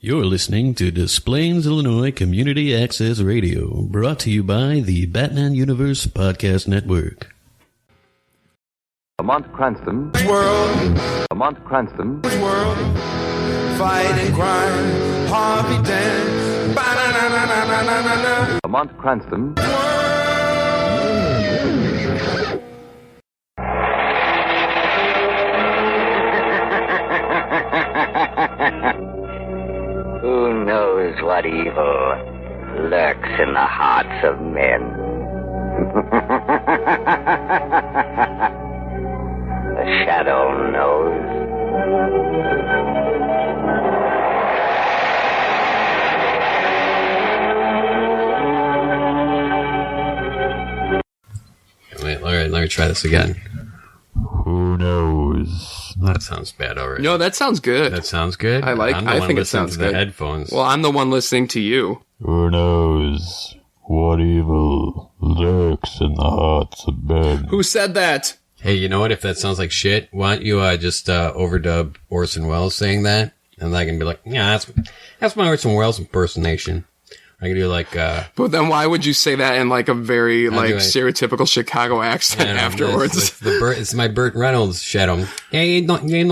You're listening to Des Plaines, Illinois Community Access Radio, brought to you by the Batman Universe Podcast Network. Lamont Cranston. World. Lamont Cranston. World. Fighting crime. Harvey Dent. Ba-na-na-na-na-na-na-na. Lamont Cranston. Who knows what evil lurks in the hearts of men? The Shadow knows. Wait, all right, let me try this again. Who knows? That sounds bad already. No, that sounds good. That sounds good. I think it sounds good. The headphones. Well, I'm the one listening to you. Who knows what evil lurks in the hearts of men? Who said that? Hey, you know what? If that sounds like shit, why don't you just overdub Orson Welles saying that, and I can be like, yeah, that's my Orson Welles impersonation. I can do like. But then why would you say that in like a very stereotypical Chicago accent afterwards? It's my Burt Reynolds shadow. Yeah, who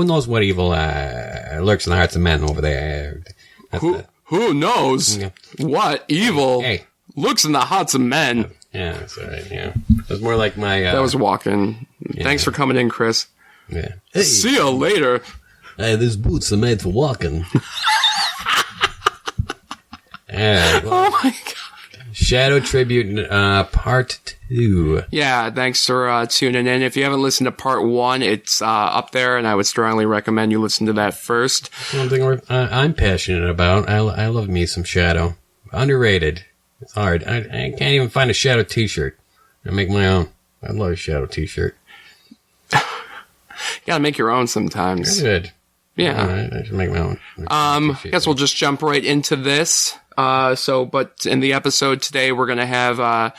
knows what evil lurks in the hearts of men over there? Who knows what evil lurks in the hearts of men? Yeah, that's all right. Yeah, that's more like my. That was walking. Yeah. Thanks for coming in, Chris. Yeah. Hey. See you later. Hey, these boots are made for walking. Yeah, well, oh my god. Shadow Tribute Part 2. Yeah, thanks for tuning in. If you haven't listened to Part 1, it's up there, and I would strongly recommend you listen to that first. Something I'm passionate about. I love me some Shadow. Underrated. It's hard. I can't even find a Shadow t-shirt. I make my own. I love a Shadow t-shirt. You gotta make your own sometimes. Good. Yeah. Right, I should make my own. I guess we'll just jump right into this. But in the episode today, we're going to have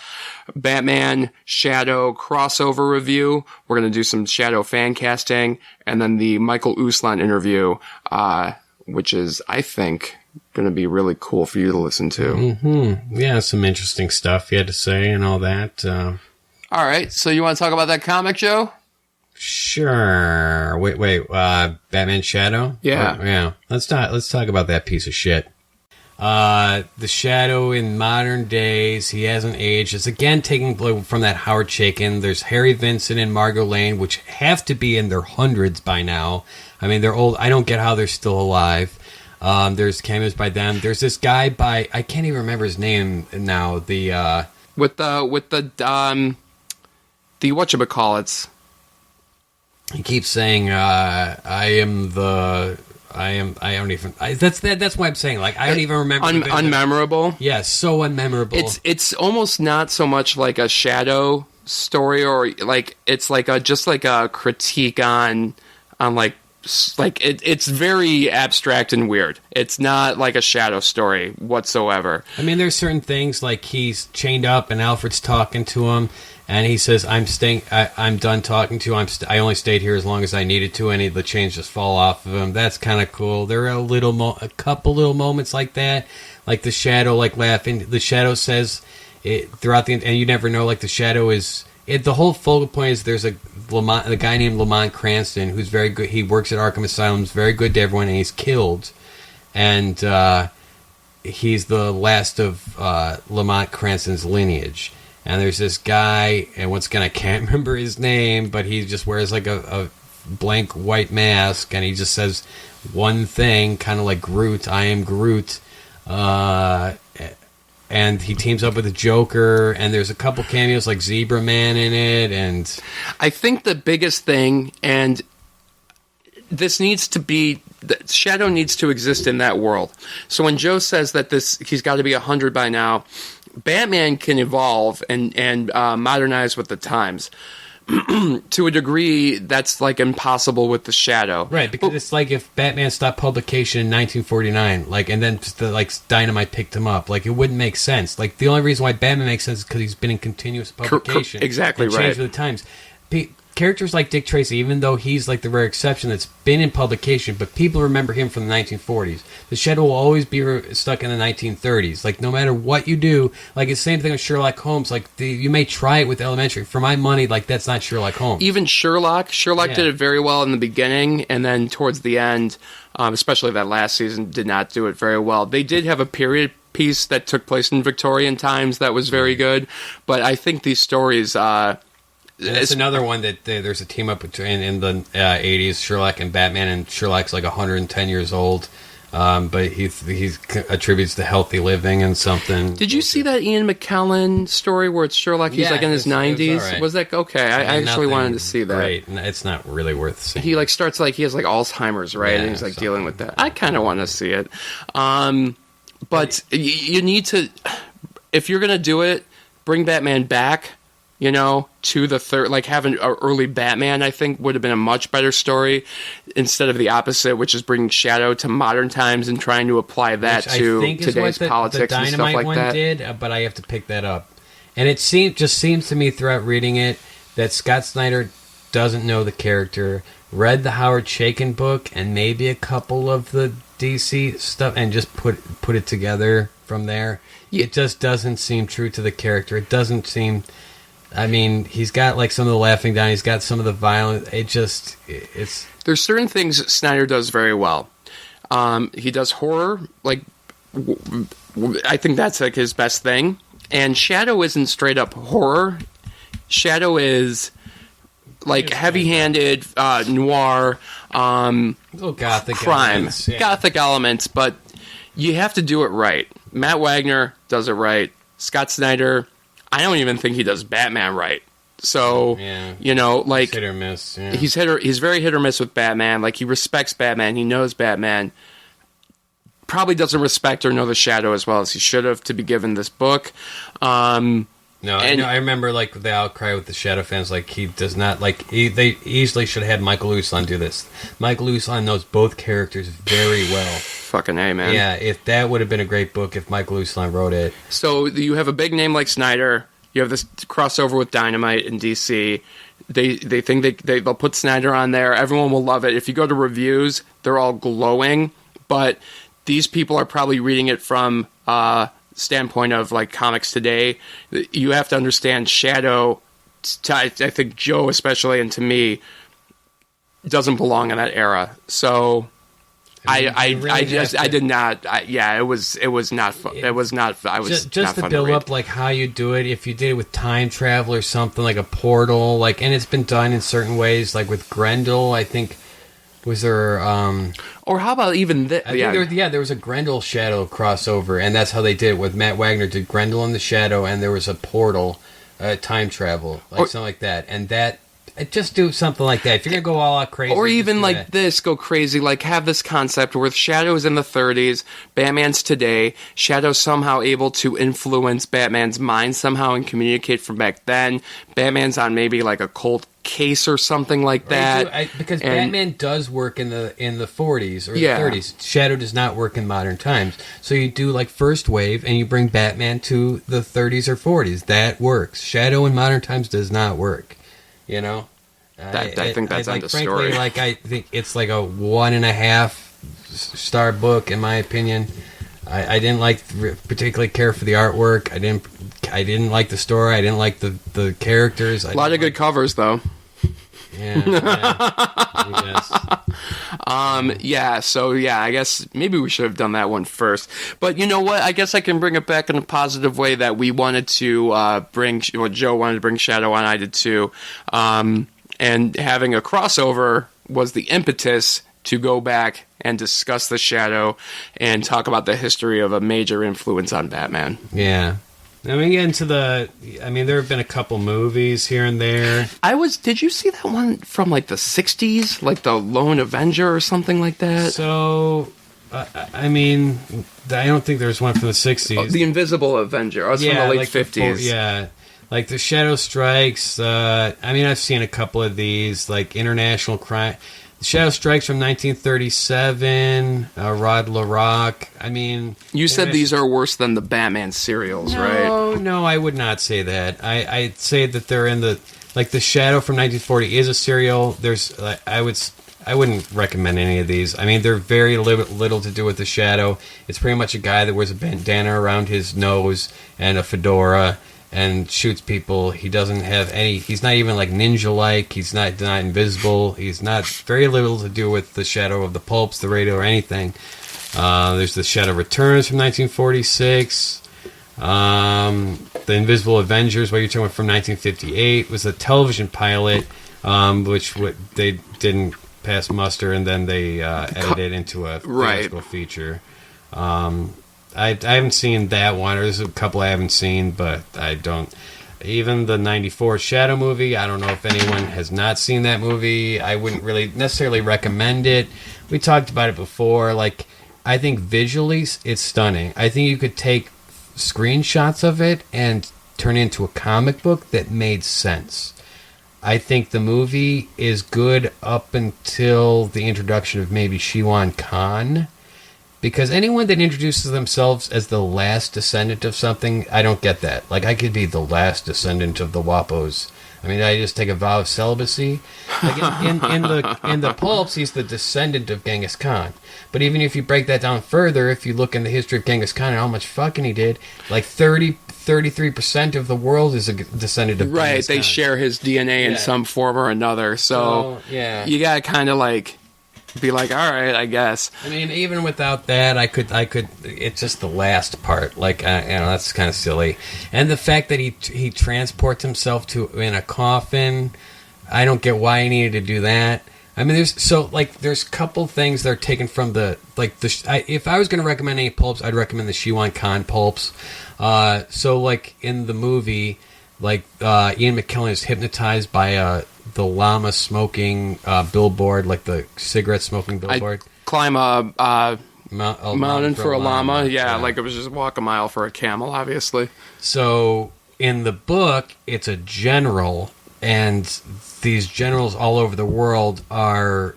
Batman Shadow crossover review. We're going to do some Shadow fan casting, and then the Michael Uslan interview, which is, I think, going to be really cool for you to listen to. Mm-hmm. Yeah, some interesting stuff he had to say and all that. All right, so you want to talk about that comic, Joe? Sure. Wait. Batman Shadow? Yeah. Yeah. Let's talk about that piece of shit. The Shadow in modern days, he hasn't aged. It's again taking from that Howard Chaykin. There's Harry Vincent and Margot Lane, which have to be in their hundreds by now. I mean, they're old. I don't get how they're still alive. There's cameos by them. There's this guy by, I can't even remember his name now. The whatchamacallits. He keeps saying, I don't even. That's why I'm saying, like, I don't even remember. Unmemorable. Yeah, so unmemorable. It's almost not so much like a Shadow story, or like it's like just like a critique on it's very abstract and weird. It's not like a Shadow story whatsoever. I mean, there's certain things like he's chained up and Alfred's talking to him. And he says, I'm done talking to you. I only stayed here as long as I needed to, and the chains just fall off of him. That's kind of cool. There are a couple little moments like that, like the Shadow, like laughing. The Shadow says throughout and you never know, like the Shadow is. The whole focal point is there's a guy named Lamont Cranston who's very good. He works at Arkham Asylum, is very good to everyone, and he's killed. And he's the last of Lamont Cranston's lineage. And there's this guy, and once again, I can't remember his name, but he just wears like a blank white mask, and he just says one thing, kind of like Groot, I am Groot. And he teams up with the Joker, and there's a couple cameos like Zebra Man in it, and I think the biggest thing, and this needs to be, Shadow needs to exist in that world. So when Joe says that he's got to be 100 by now, Batman can evolve and modernize with the times. To a degree, that's like impossible with the Shadow, right? Because it's like if Batman stopped publication in 1949, and then Dynamite picked him up, it wouldn't make sense. The only reason why Batman makes sense is because he's been in continuous publication, exactly right. Changed with the times. characters like Dick Tracy, even though he's like the rare exception that's been in publication, but people remember him from the 1940s. The Shadow will always be stuck in the 1930s. Like, no matter what you do, like, it's the same thing with Sherlock Holmes. Like, you may try it with Elementary. For my money, like, that's not Sherlock Holmes. Even Sherlock did it very well in the beginning, and then towards the end, especially that last season, did not do it very well. They did have a period piece that took place in Victorian times that was very good, but I think these stories... it's another one that there's a team up between in the 80s, Sherlock and Batman, and Sherlock's like 110 years old, but he attributes to healthy living and something. Did you see that Ian McKellen story where it's Sherlock? He's like in his 90s. Right. Was that okay? I actually wanted to see that. Great. It's not really worth seeing. He like starts like he has like Alzheimer's, right? Yeah, and he's like dealing with that. I kind of want to see it, but you need to, if you're gonna do it, bring Batman back. You know, to the third, like having an early Batman, I think would have been a much better story instead of the opposite, which is bringing Shadow to modern times and trying to apply that to today's politics and stuff like that. Did, but I have to pick that up. And it seems to me throughout reading it that Scott Snyder doesn't know the character, read the Howard Chaykin book and maybe a couple of the DC stuff, and just put it together from there. Yeah. It just doesn't seem true to the character. It doesn't seem. I mean, he's got like some of the laughing down. He's got some of the violence. It's. There's certain things Snyder does very well. He does horror. Like, I think that's like his best thing. And Shadow isn't straight up horror. Shadow is like heavy-handed noir, gothic crime, elements, yeah. Gothic elements. But you have to do it right. Matt Wagner does it right. Scott Snyder. I don't even think he does Batman right. So, you know, like... He's hit or miss, yeah. He's very hit or miss with Batman. Like, he respects Batman. He knows Batman. Probably doesn't respect or know the Shadow as well as he should have to be given this book. I remember, like, the outcry with the Shadow fans. Like, he does not... Like, they easily should have had Michael Uslan do this. Michael Uslan knows both characters very well. Fucking A, man. Yeah, if that would have been a great book if Michael Uslan wrote it. So you have a big name like Snyder. You have this crossover with Dynamite in DC. They think they'll put Snyder on there. Everyone will love it. If you go to reviews, they're all glowing. But these people are probably reading it from standpoint of like comics today. You have to understand Shadow. I think Joe especially, and to me, doesn't belong in that era. So. I did not. It was not fun. It was not. I was just not to build up like how you do it. If you did it with time travel or something like a portal, like, and it's been done in certain ways, like with Grendel. I think was there. Or how about even this? There was a Grendel Shadow crossover, and that's how they did it. With Matt Wagner did Grendel in the Shadow, and there was a portal, time travel, like something like that, and that. Just do something like that. If you're going to go all out crazy. Or even like this, go crazy. Like have this concept where Shadow's in the 30s, Batman's today, Shadow's somehow able to influence Batman's mind somehow and communicate from back then. Batman's on maybe like a cold case or something like that. Because Batman does work in the 40s or the 30s. Shadow does not work in modern times. So you do like first wave and you bring Batman to the 30s or 40s. That works. Shadow in modern times does not work. You know, I think that's the frankly, story. Like I think it's like a 1.5 star book in my opinion. I didn't particularly care for the artwork. I didn't like the story. I didn't like the characters. A lot of good covers though. I guess maybe we should have done that one first. But you know what? I guess I can bring it back in a positive way that we wanted to Joe wanted to bring Shadow on, I did too. And having a crossover was the impetus to go back and discuss the Shadow and talk about the history of a major influence on Batman. Yeah. Now we get into there have been a couple movies here and there. Did you see that one from like the 60s? Like the Lone Avenger or something like that? So, I don't think there's one from the 60s. Oh, the Invisible Avenger. From the late 50s. Like the Shadow Strikes. I've seen a couple of these, like International Crime. Shadow Strikes from 1937, Rod LaRocque. You said these are worse than the Batman serials, right? No, I would not say that. I'd say that they're in the like the Shadow from 1940 is a serial. I wouldn't recommend any of these. I mean, they're very little to do with the Shadow. It's pretty much a guy that wears a bandana around his nose and a fedora and shoots people. He doesn't have any. He's not even like ninja-like. He's not invisible. He's not very little to do with the Shadow of the Pulps, the Radio, or anything. There's the Shadow Returns from 1946. The Invisible Avengers, what you're talking about, from 1958, was a television pilot, which they didn't pass muster, and then they edited into a theatrical feature. I haven't seen that one. There's a couple I haven't seen, but I don't. Even the 94 Shadow movie, I don't know if anyone has not seen that movie. I wouldn't really necessarily recommend it. We talked about it before. Like, I think visually it's stunning. I think you could take screenshots of it and turn it into a comic book that made sense. I think the movie is good up until the introduction of maybe Shiwan Khan. Because anyone that introduces themselves as the last descendant of something, I don't get that. Like, I could be the last descendant of the Wappos. I mean, I just take a vow of celibacy. Like in the Pulps, he's the descendant of Genghis Khan. But even if you break that down further, if you look in the history of Genghis Khan and how much fucking he did, like 33% of the world is a descendant of Genghis Khan. They share his DNA in some form or another. So you gotta kind of like be like, all right, I guess. I mean, even without that, I could. It's just the last part. Like, that's kind of silly. And the fact that he transports himself in a coffin, I don't get why he needed to do that. I mean, there's a couple things that are taken from if I was going to recommend any pulps, I'd recommend the Shiwan Khan pulps. So like in the movie, like Ian McKellen is hypnotized by the llama smoking billboard, like the cigarette smoking billboard. I'd climb a mountain for a llama. Yeah, like it was just walk a mile for a camel, obviously. So in the book, it's a general, and these generals all over the world are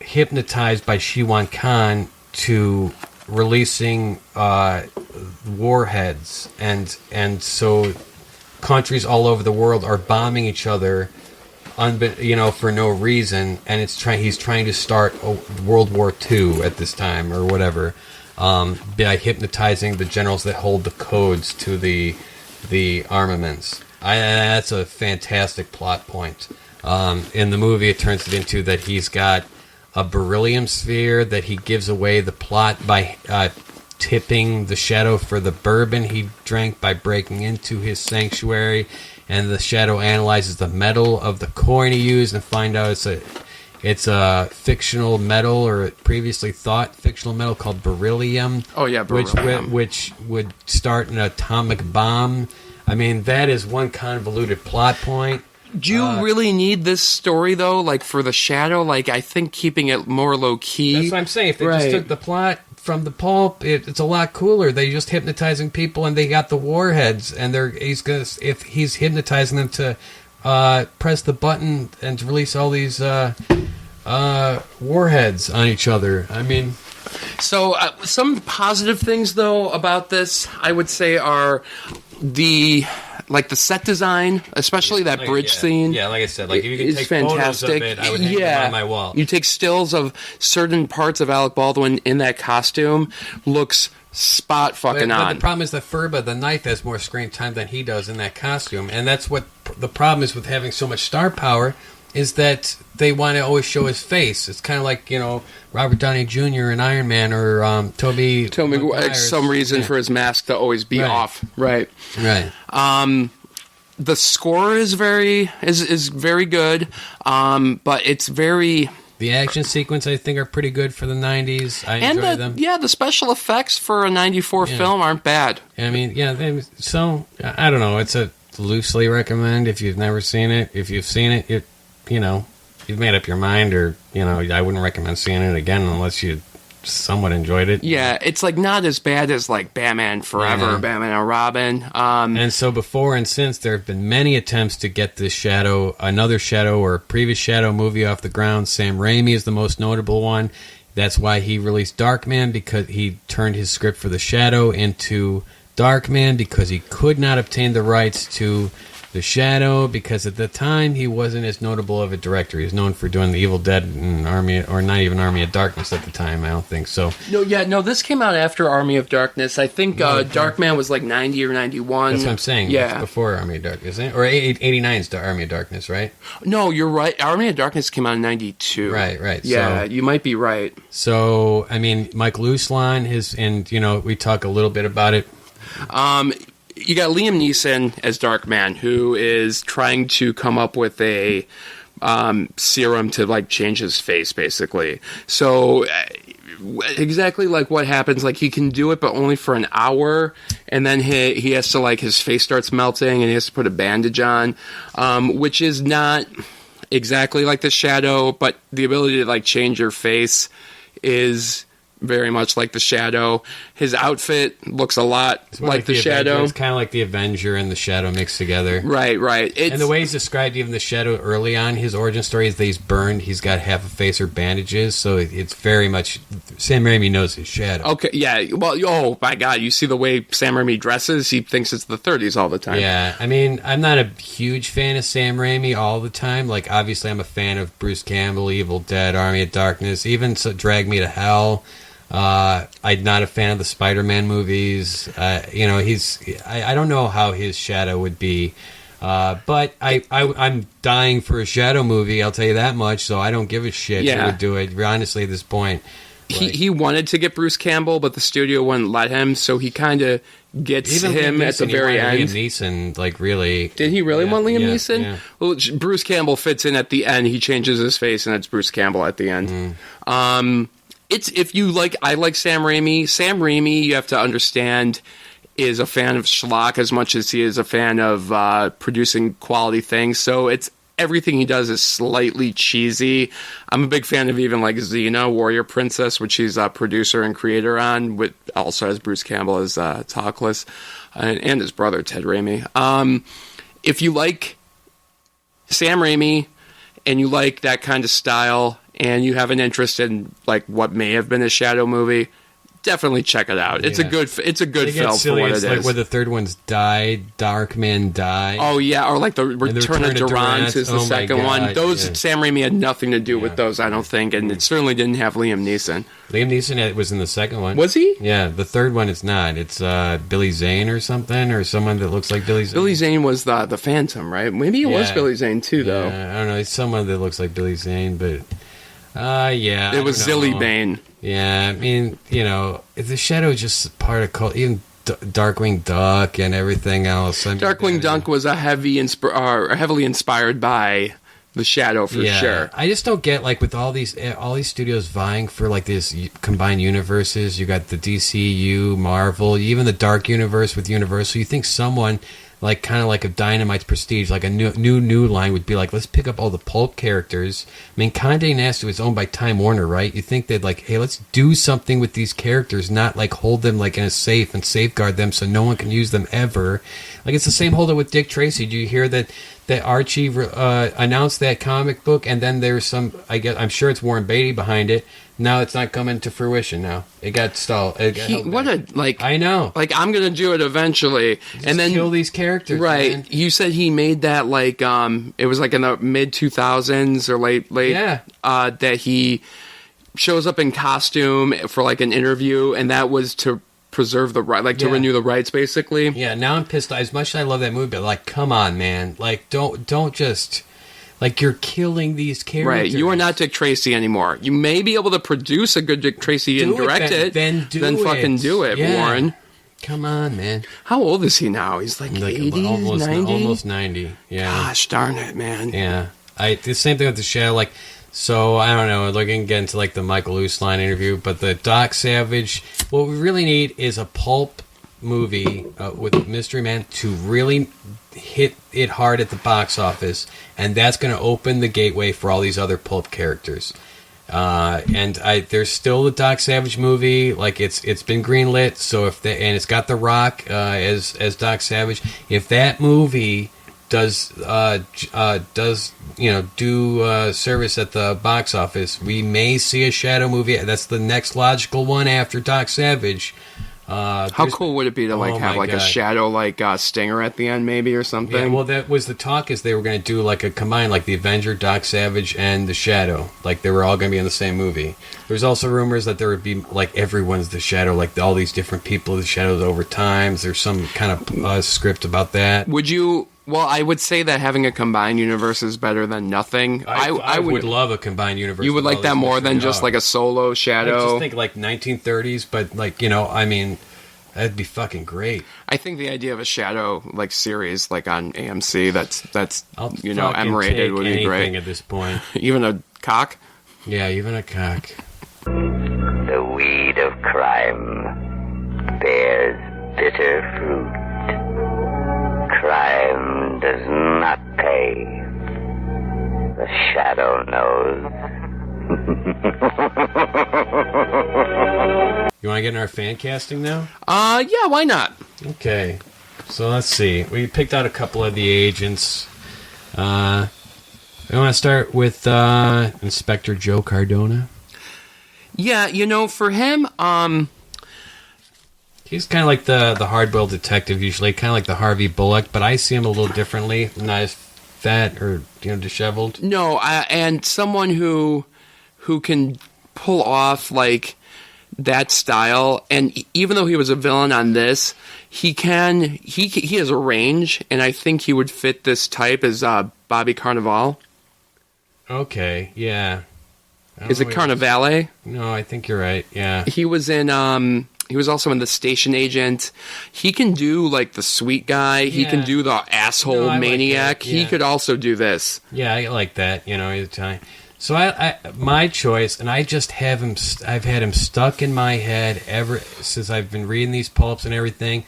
hypnotized by Shiwan Khan to releasing warheads, and so countries all over the world are bombing each other, for no reason, and he's trying to start World War II at this time or whatever, by hypnotizing the generals that hold the codes to the armaments. That's a fantastic plot point. In the movie, it turns it into that he's got a beryllium sphere that he gives away the plot by tipping the Shadow for the bourbon he drank by breaking into his sanctuary, and the Shadow analyzes the metal of the coin he used and find out it's a fictional metal, or previously thought fictional metal, called beryllium. Oh yeah, beryllium. Which would start an atomic bomb. I mean, that is one convoluted plot point. Do you really need this story, though? Like, for the Shadow? Like, I think keeping it more low-key... That's what I'm saying. If they just took the plot from the pulp, it's a lot cooler. They're just hypnotizing people, and they got the warheads, and if he's hypnotizing them to press the button and to release all these warheads on each other. I mean... So, some positive things, though, about this, I would say, are the set design, especially that bridge scene. Yeah, like I said, like if you can take photos of it, I would hang them on my wall. You take stills of certain parts of Alec Baldwin in that costume, looks spot fucking on. But the problem is that Furba, the knife, has more screen time than he does in that costume, and that's what the problem is with having so much star power, is that they want to always show his face. It's kind of like, Robert Downey Jr. in Iron Man, or Tobey Maguire. Some reason for his mask to always be off. Right. The score is very good, but it's very... The action sequence, I think, are pretty good for the 90s. I enjoy them. Yeah, the special effects for a 94 film aren't bad. I mean, so, I don't know. It's a loosely recommend if you've never seen it. If you've seen it, you've made up your mind, or, I wouldn't recommend seeing it again unless you somewhat enjoyed it. Yeah, it's like not as bad as like Batman Forever, Batman and Robin. And so before and since, there have been many attempts to get this another Shadow or a previous Shadow movie off the ground. Sam Raimi is the most notable one. That's why he released Darkman, because he turned his script for the Shadow into Darkman, because he could not obtain the rights to the Shadow, because at the time he wasn't as notable of a director. He was known for doing the Evil Dead and Army, or not even Army of Darkness at the time. I don't think so. No, this came out after Army of Darkness. I think Darkman was like 90 or 91. That's what I'm saying. Yeah. It's before Army of Darkness, isn't it? Or 89 is the Army of Darkness, right? No, you're right. Army of Darkness came out in 92. Right. Yeah, So, you might be right. So, I mean, Michael Uslan, we talk a little bit about it. You got Liam Neeson as Darkman, who is trying to come up with a serum to like change his face, basically. So exactly like what happens, like he can do it, but only for an hour, and then he has to like his face starts melting, and he has to put a bandage on, which is not exactly like the Shadow, but the ability to like change your face is very much like the Shadow. His outfit looks a lot like the Shadow. It's kind of like the Avenger and the Shadow mixed together. Right. And the way he's described even the Shadow early on, his origin story is that he's burned, he's got half a face or bandages, so it's very much... Sam Raimi knows his Shadow. Okay, yeah. Well, oh my God, you see the way Sam Raimi dresses? He thinks it's the 30s all the time. Yeah, I mean, I'm not a huge fan of Sam Raimi all the time. Like, obviously, I'm a fan of Bruce Campbell, Evil Dead, Army of Darkness, even Drag Me to Hell. I'm not a fan of the Spider-Man movies. I don't know how his Shadow would be, but I'm dying for a Shadow movie. I'll tell you that much. So I don't give a shit who would do it. Honestly, at this point, he wanted to get Bruce Campbell, but the studio wouldn't let him. So he kind of gets him at the very end. Liam Neeson, like, really? Did he really want Liam Neeson? Yeah. Well, Bruce Campbell fits in at the end. He changes his face, and it's Bruce Campbell at the end. I like Sam Raimi. Sam Raimi, you have to understand, is a fan of schlock as much as he is a fan of producing quality things. So everything he does is slightly cheesy. I'm a big fan of even like Xena, Warrior Princess, which he's a producer and creator on, with also has Bruce Campbell as Talkless, and his brother Ted Raimi. If you like Sam Raimi and you like that kind of style, and you have an interest in like what may have been a Shadow movie, definitely check it out. It's a good film for what it is. Like where the third one's Darkman died. Oh yeah, or like the Return of Durant is the second one. Those Sam Raimi had nothing to do with those, I don't think, and it certainly didn't have Liam Neeson. Liam Neeson was in the second one. Was he? Yeah, the third one it's not. It's Billy Zane or something, or someone that looks like Billy Zane. Billy Zane was the Phantom, right? Maybe it was Billy Zane too, though. I don't know. It's someone that looks like Billy Zane, but it was Zilly Bane. Yeah, I mean, the Shadow is just part of cult. Even Darkwing Duck and everything else. Darkwing Duck was heavily inspired by the Shadow for sure. I just don't get, like, with all these studios vying for like these combined universes. You got the DCU, Marvel, even the Dark Universe with Universal. You think someone, like, kind of like a Dynamite's Prestige, like a new line would be like, let's pick up all the pulp characters. I mean, Condé Nast was owned by Time Warner, right? You think they'd like, hey, let's do something with these characters, not like hold them like in a safe and safeguard them so no one can use them ever. Like, it's the same holdup with Dick Tracy. Do you hear that Archie announced that comic book, and then there's some, I'm sure it's Warren Beatty behind it. Now it's not coming to fruition. Now it got stalled. I know. Like, I'm gonna do it eventually, and then kill these characters. Right? Man. You said he made that like it was like in the mid 2000s or late. Yeah. That he shows up in costume for like an interview, and that was to preserve the right, like to renew the rights, basically. Yeah. Now I'm pissed. As much as I love that movie, but like, come on, man. Like, don't just. Like, you're killing these characters. Right, you are not Dick Tracy anymore. You may be able to produce a good Dick Tracy and direct it. Then fucking do it, Warren. Come on, man. How old is he now? He's like 80, almost 90? Almost 90, yeah. Gosh darn it, man. Yeah. The same thing with the Shadow, like, so, I don't know, looking again to, like, the Michael Uslan interview, but the Doc Savage, what we really need is a pulp movie with Mystery Man to really hit it hard at the box office, and that's going to open the gateway for all these other pulp characters. There's still the Doc Savage movie, like it's been greenlit. So and it's got The Rock as Doc Savage. If that movie does service at the box office, we may see a Shadow movie. That's the next logical one after Doc Savage. How cool would it be to like oh have my like a God. Shadow like Stinger at the end maybe or something? Yeah, well, that was the talk is they were going to do like a combine, like the Avenger, Doc Savage, and the Shadow. Like they were all going to be in the same movie. There's also rumors that there would be like everyone's the Shadow, like all these different people, the Shadows over times. There's some kind of script about that. Would you? Well, I would say that having a combined universe is better than nothing. I would love a combined universe. You would with like all that these more than different just like a solo I Shadow. just think like 1930s, but like I mean, that'd be fucking great. I think the idea of a Shadow like series like on AMC that's I'll M-rated take would be anything great. at this point. Even a cock. Yeah, even a cock. The weed of crime bears bitter fruit. Crime does not pay. The Shadow knows. You want to get in our fan casting now? Yeah, why not? Okay, so let's see. We picked out a couple of the agents. We want to start with Inspector Joe Cardona. Yeah, for him, He's kind of like the hard-boiled detective usually, kind of like the Harvey Bullock, but I see him a little differently. Not as fat or disheveled. no, and someone who can pull off like that style, and even though he was a villain on this, he has a range, and I think he would fit this type as Bobby Carnival. Okay, yeah. I don't Is it know Carnivale? No, I think you're right. Yeah. He was in he was also in The Station Agent. He can do like the sweet guy. He can Yeah. do the asshole No, I like maniac. that, He yeah. could also do this. Yeah, I like that. He's Italian. So I my choice, and I just have him. I've had him stuck in my head ever since I've been reading these pulps and everything,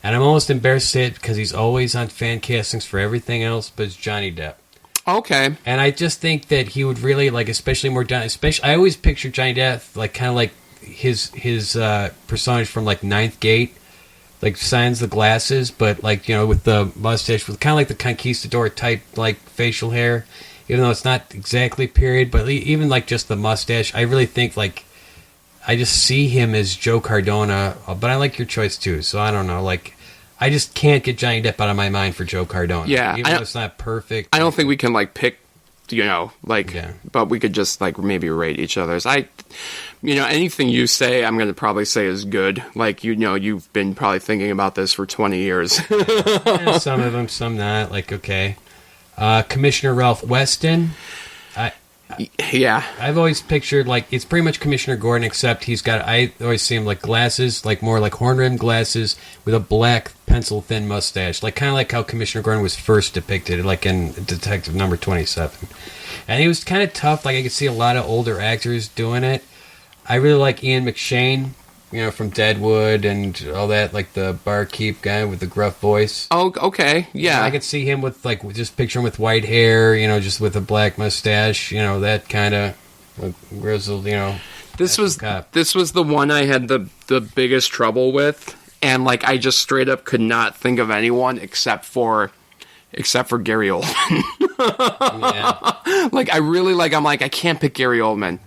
and I'm almost embarrassed to say it because he's always on fan castings for everything else, but it's Johnny Depp. Okay. And I just think that he would really like, especially more down. Especially, I always picture Johnny Depp like kind of like his personage from like Ninth Gate, like Signs the Glasses, but like with the mustache, with kind of like the conquistador type like facial hair. Even though it's not exactly period, but even like just the mustache, I really think like I just see him as Joe Cardona. But I like your choice too, so I don't know. Like I just can't get Johnny Depp out of my mind for Joe Cardona. Yeah, even though it's not perfect. I don't think we can like pick, Yeah. but we could just like maybe rate each other's. Anything you say, I'm going to probably say is good. Like, you've been probably thinking about this for 20 years. Yeah, some of them, some not. Like okay, Commissioner Ralph Weston. Yeah. I've always pictured like it's pretty much Commissioner Gordon, except I always see him like glasses, like more like horn-rimmed glasses with a black pencil-thin mustache, like kind of like how Commissioner Gordon was first depicted, like in Detective Number 27. And he was kind of tough. Like I could see a lot of older actors doing it. I really like Ian McShane, from Deadwood and all that, like the barkeep guy with the gruff voice. Oh, okay. Yeah. I could see him with like just picture him with white hair, just with a black mustache, that kind of grizzled, This was cop. the one I had the biggest trouble with, and like I just straight up could not think of anyone except for Gary Oldman. Yeah. Like I really I'm like I can't pick Gary Oldman.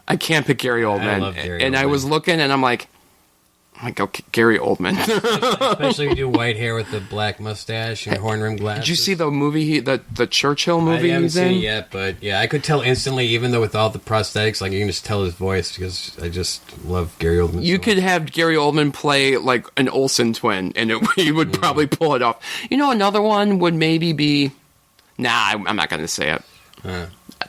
I can't pick Gary Oldman. I love Gary and I Oldman. was looking and I'm like okay, Gary Oldman. Especially if you do white hair with the black mustache and horn-rimmed glasses. Did you see the movie the Churchill movie I haven't he's in? seen it yet, but yeah, I could tell instantly, even though with all the prosthetics, like you can just tell his voice because I just love Gary Oldman. You so could much. have Gary Oldman play like an Olsen twin, and he would probably pull it off. Another one would maybe be. Nah, I'm not going to say it.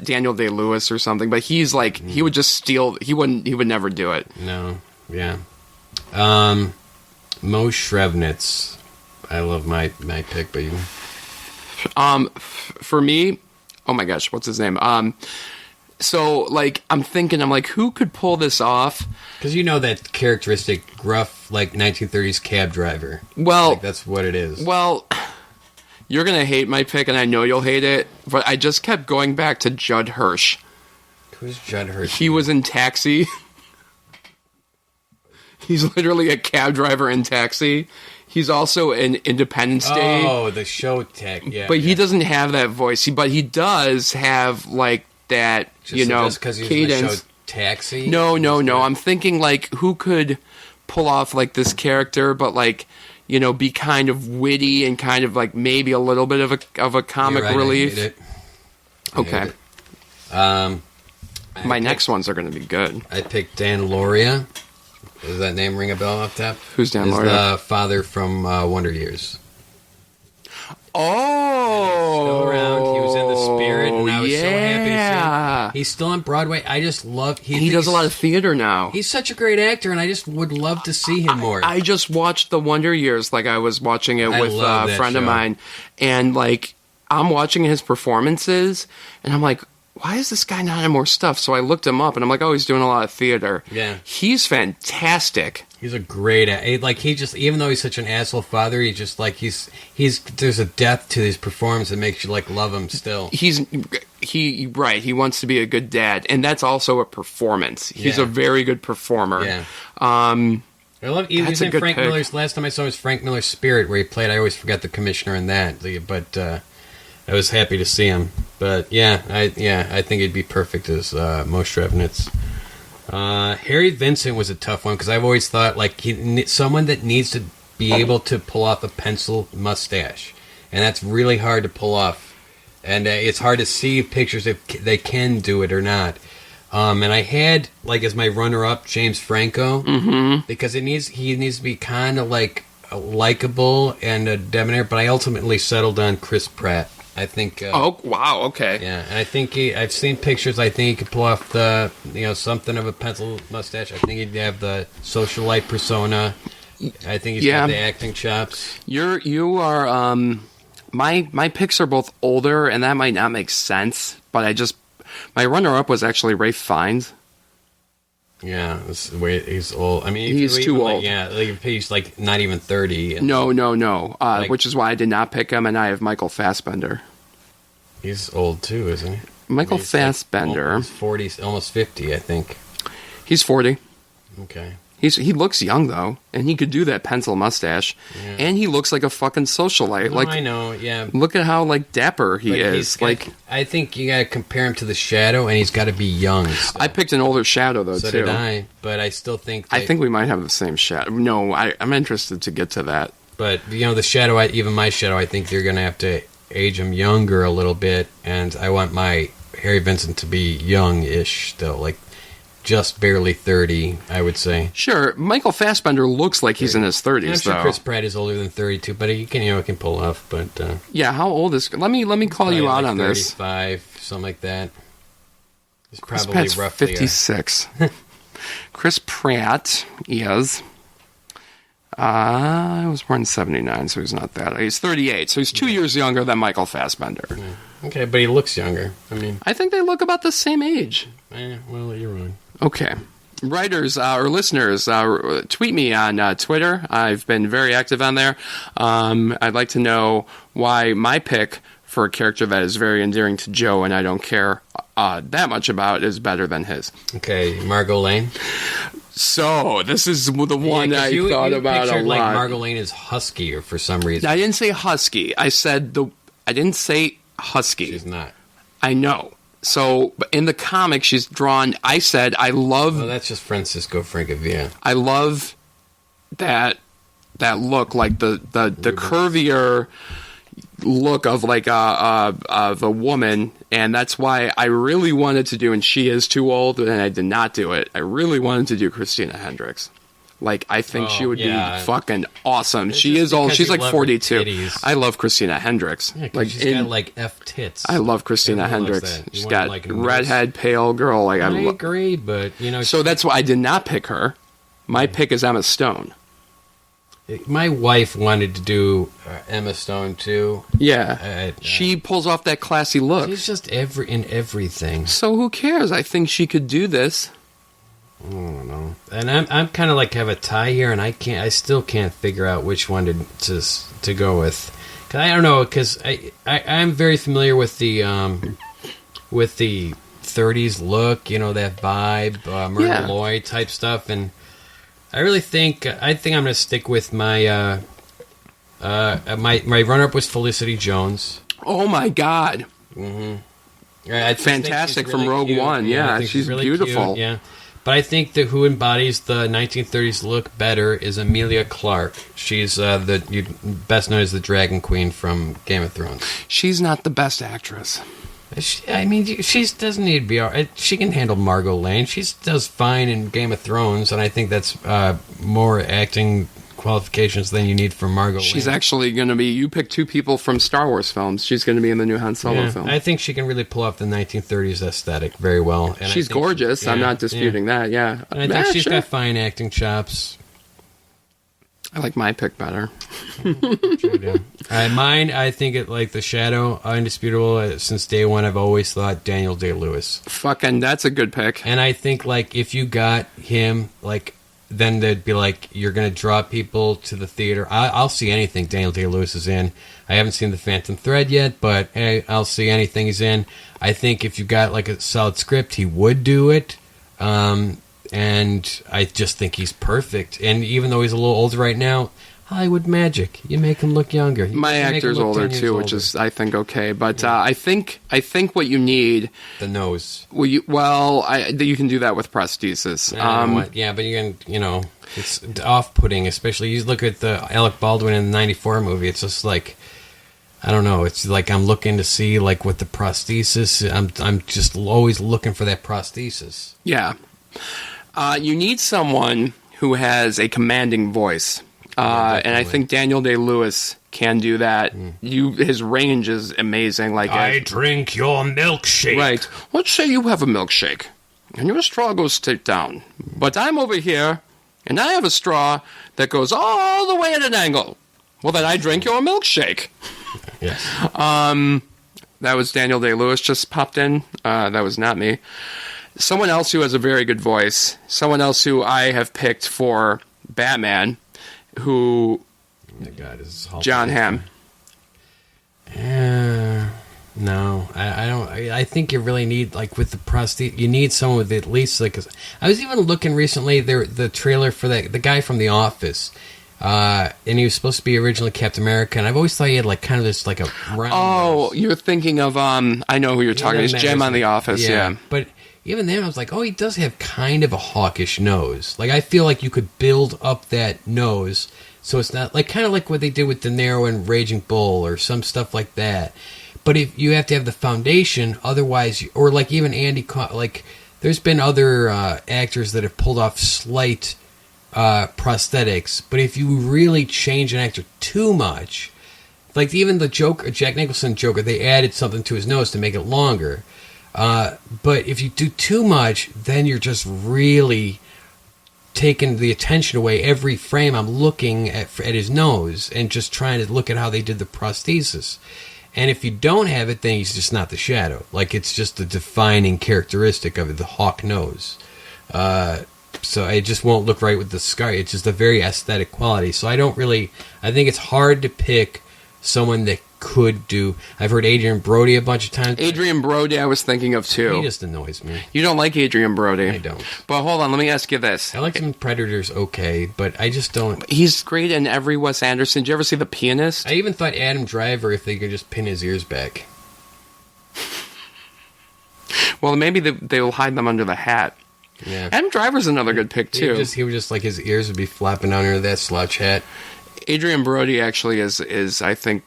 Daniel Day-Lewis or something, but he's like he would just steal. He would never do it. No, yeah. Mo Shrevnitz. I love my pick, but you. For me, oh my gosh, what's his name? So like I'm thinking, who could pull this off? Because that characteristic gruff, like 1930s cab driver. Well, Like, that's what it is. Well, you're gonna hate my pick, and I know you'll hate it, but I just kept going back to Judd Hirsch. Who's Judd Hirsch? He was in Taxi. He's literally a cab driver in Taxi. He's also in Independence Day. Oh, the show tech, yeah. But he yeah. doesn't have that voice. But he does have like that, Just because he's in the cadence. show Taxi? No. I'm thinking like who could pull off like this character, but like, you know, be kind of witty and kind of like maybe a little bit of a comic You're right, relief. I hate it. Okay. My next ones are going to be good. I picked Dan Lauria. Does that name ring a bell off top? Who's Dan He's Lauria? the father from Wonder Years. Oh, Still around. He was in The Spirit, and I was so happy to see yeah. him. He's still on Broadway. I just love. He does a lot of theater now. He's such a great actor, and I just would love to see him more. I just watched The Wonder Years, like I was watching it I with love a that friend of show. mine, and like I'm watching his performances, and I'm like, why is this guy not in more stuff? So I looked him up, and I'm like, oh, he's doing a lot of theater. Yeah. He's fantastic. He's a great like he just, even though he's such an asshole father, he just like he's there's a depth to his performance that makes you like love him still. He wants to be a good dad, and that's also a performance. He's Yeah. a very good performer. Yeah. I love. He That's was a in good Frank pick. Miller's. Last time I saw was Frank Miller's Spirit, where he played. I always forgot the commissioner in that, but I was happy to see him. But I think he'd be perfect as Moshe Revnitz. Harry Vincent was a tough one because I've always thought like someone that needs to be able to pull off a pencil mustache, and that's really hard to pull off, and it's hard to see pictures if they can do it or not. And I had like as my runner-up James Franco because he needs to be kind of like likable and a debonair, but I ultimately settled on Chris Pratt. I think. Oh wow! Okay. Yeah, and I think I've seen pictures. I think he could pull off something of a pencil mustache. I think he'd have the socialite persona. I think he's got the acting chops. You are. My picks are both older, and that might not make sense. But my runner-up was actually Ralph Fiennes. Yeah, he's old. I mean, He's too old. He's like not even 30. No. Which is why I did not pick him, and I have Michael Fassbender. He's old too, isn't he? Michael He's Fassbender. He's 40, almost 50, I think. He's 40. Okay. He looks young though, and he could do that pencil mustache, and he looks like a fucking socialite. No, like I know, yeah. Look at how like dapper he is. I think you gotta compare him to the Shadow, and he's got to be young. Still. I picked an older Shadow though So too. did I, but I still think. I think we might have the same Shadow. No, I'm interested to get to that. But the Shadow, even my Shadow, I think you're gonna have to age him younger a little bit, and I want my Harry Vincent to be young-ish still, like just barely 30, I would say. Sure, Michael Fassbender looks like he's in his 30s, I'm sure though. Chris Pratt is older than 32, but he can pull off. But yeah, how old is? Let me call you out like on this. 35, something like that. He's Chris probably Pratt's roughly 56. Chris Pratt is. I was born in 79, so he's not that. He's 38, so he's 2 years younger than Michael Fassbender. Okay, but he looks younger. I mean, I think they look about the same age. well, you're wrong. Okay. Writers or listeners, tweet me on Twitter. I've been very active on there. I'd like to know why my pick for a character that is very endearing to Joe and I don't care that much about is better than his. Okay, Margot Lane. So, this is the one I thought about a lot. Like Margot Lane is husky, or for some reason. I didn't say husky. I didn't say husky. She's not. I know. So, but in the comic, she's drawn. I said I love. Well, that's just Francisco Francavilla. I love that look, like the curvier look of like of a woman, and that's why I really wanted to do. And she is too old, and I did not do it. I really wanted to do Christina Hendricks. Like, I think she would be fucking awesome. She is old. She's like 42. I love Christina Hendricks. Yeah, like she's got like F tits. I love Christina Hendricks. She's got like redhead, pale girl. Like I agree, but so that's why I did not pick her. My pick is Emma Stone. My wife wanted to do Emma Stone too. Yeah, she pulls off that classy look. She's just in everything. So who cares? I think she could do this. I don't know. And I'm kind of like have a tie here, and I still can't figure out which one to go with. Cause I don't know, because I'm very familiar with the 30s look, that vibe, Myrna Loy type stuff, and I really think I'm going to stick with my my runner-up was Felicity Jones. Oh my God! Mm-hmm. Fantastic really from Rogue cute. One. Yeah, she's really beautiful. Cute. Yeah, But I think that who embodies the 1930s look better is Emilia Clarke. She's best known as the Dragon Queen from Game of Thrones. She's not the best actress. She doesn't need to be. She can handle Margot Lane. She does fine in Game of Thrones, and I think that's more acting qualifications than you need from Margot Lane. She's actually going to be. You pick two people from Star Wars films. She's going to be in the new Han Solo film. I think she can really pull off the 1930s aesthetic very well. And she's gorgeous. I'm not disputing that. Yeah, and I think she's got fine acting chops. I like my pick better. Mine, I think it like the Shadow, undisputable. Since day one, I've always thought Daniel Day-Lewis. Fucking, that's a good pick. And I think like if you got him, like then they'd be like you're gonna draw people to the theater. I'll see anything Daniel Day-Lewis is in. I haven't seen The Phantom Thread yet, but hey, I'll see anything he's in. I think if you got like a solid script, he would do it. And I just think he's perfect. And even though he's a little older right now, Hollywood magic. You make him look younger. My actor's older too, which is I think okay. But I think what you need the nose. You can do that with prosthesis. But you can it's off-putting. Especially you look at the Alec Baldwin in the '94 movie. It's just like I don't know. It's like I'm looking to see like what the prosthesis. I'm just always looking for that prosthesis. Yeah. You need someone who has a commanding voice. And I think Daniel Day-Lewis can do that. His range is amazing. Like I drink your milkshake. Right. Let's say you have a milkshake, and your straw goes straight down. But I'm over here, and I have a straw that goes all the way at an angle. Well, then I drink your milkshake. Yes. That was Daniel Day-Lewis just popped in. That was not me. Someone else who has a very good voice. Someone else who I have picked for Batman. John Hamm. No, I don't. I think you really need like with the prosthetic. You need someone with at least like. I was even looking recently. The trailer for the guy from The Office, and he was supposed to be originally Captain America. And I've always thought he had like kind of this like a round. Oh, nose. You're thinking of I know who you're talking. It's Jim on The Office. Yeah, but. Even then, I was like, oh, he does have kind of a hawkish nose. Like, I feel like you could build up that nose so it's not, like, kind of like what they did with De Niro and Raging Bull or some stuff like that. But if you have to have the foundation, otherwise, or like even Andy, like, there's been other actors that have pulled off slight prosthetics. But if you really change an actor too much, like even the Joker, Jack Nicholson Joker, they added something to his nose to make it longer. But if you do too much, then you're just really taking the attention away. Every frame I'm looking at his nose and just trying to look at how they did the prosthesis. And if you don't have it, then he's just not the Shadow. Like, it's just a defining characteristic of it, the hawk nose. So it just won't look right with the scar. It's just a very aesthetic quality. So I think it's hard to pick someone that could do. I've heard Adrian Brody a bunch of times. Adrian Brody I was thinking of too. He just annoys me. You don't like Adrian Brody? I don't. But hold on, let me ask you this. I like some Predators okay, but I just don't. He's great in every Wes Anderson. Did you ever see The Pianist? I even thought Adam Driver, if they could just pin his ears back. Well, maybe they will hide them under the hat. Yeah. Adam Driver's another good pick too. He would just like his ears would be flopping under that slouch hat. Adrian Brody actually is I think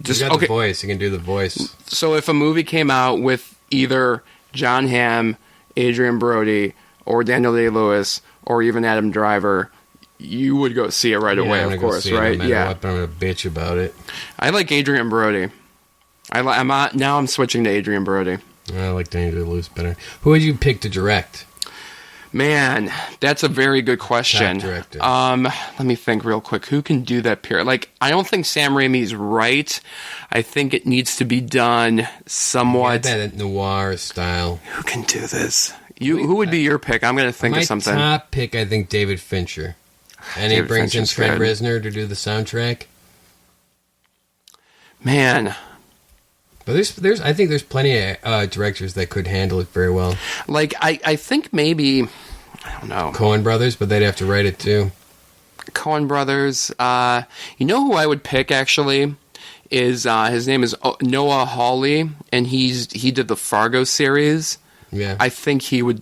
He's got the voice. He can do the voice. So if a movie came out with either John Hamm, Adrian Brody, or Daniel Day-Lewis, or even Adam Driver, you would go see it right away, of course, right? Yeah. I'm going to bitch about it. I like Adrian Brody. Now I'm switching to Adrian Brody. I like Daniel Day-Lewis better. Who would you pick to direct? Man, that's a very good question. Top director. Let me think real quick. Who can do that period? Like, I don't think Sam Raimi's right. I think it needs to be done somewhat. Yeah, that noir style. Who can do this? Who would be your pick? I'm going to think of something. My top pick, I think, David Fincher. And he brings in Trent Reznor to do the soundtrack. Man. But I think there's plenty of directors that could handle it very well. Like, I think maybe, I don't know. Coen Brothers, but they'd have to write it too. Coen Brothers. You know who I would pick, actually? Is his name is Noah Hawley, and he did the Fargo series. Yeah. I think he would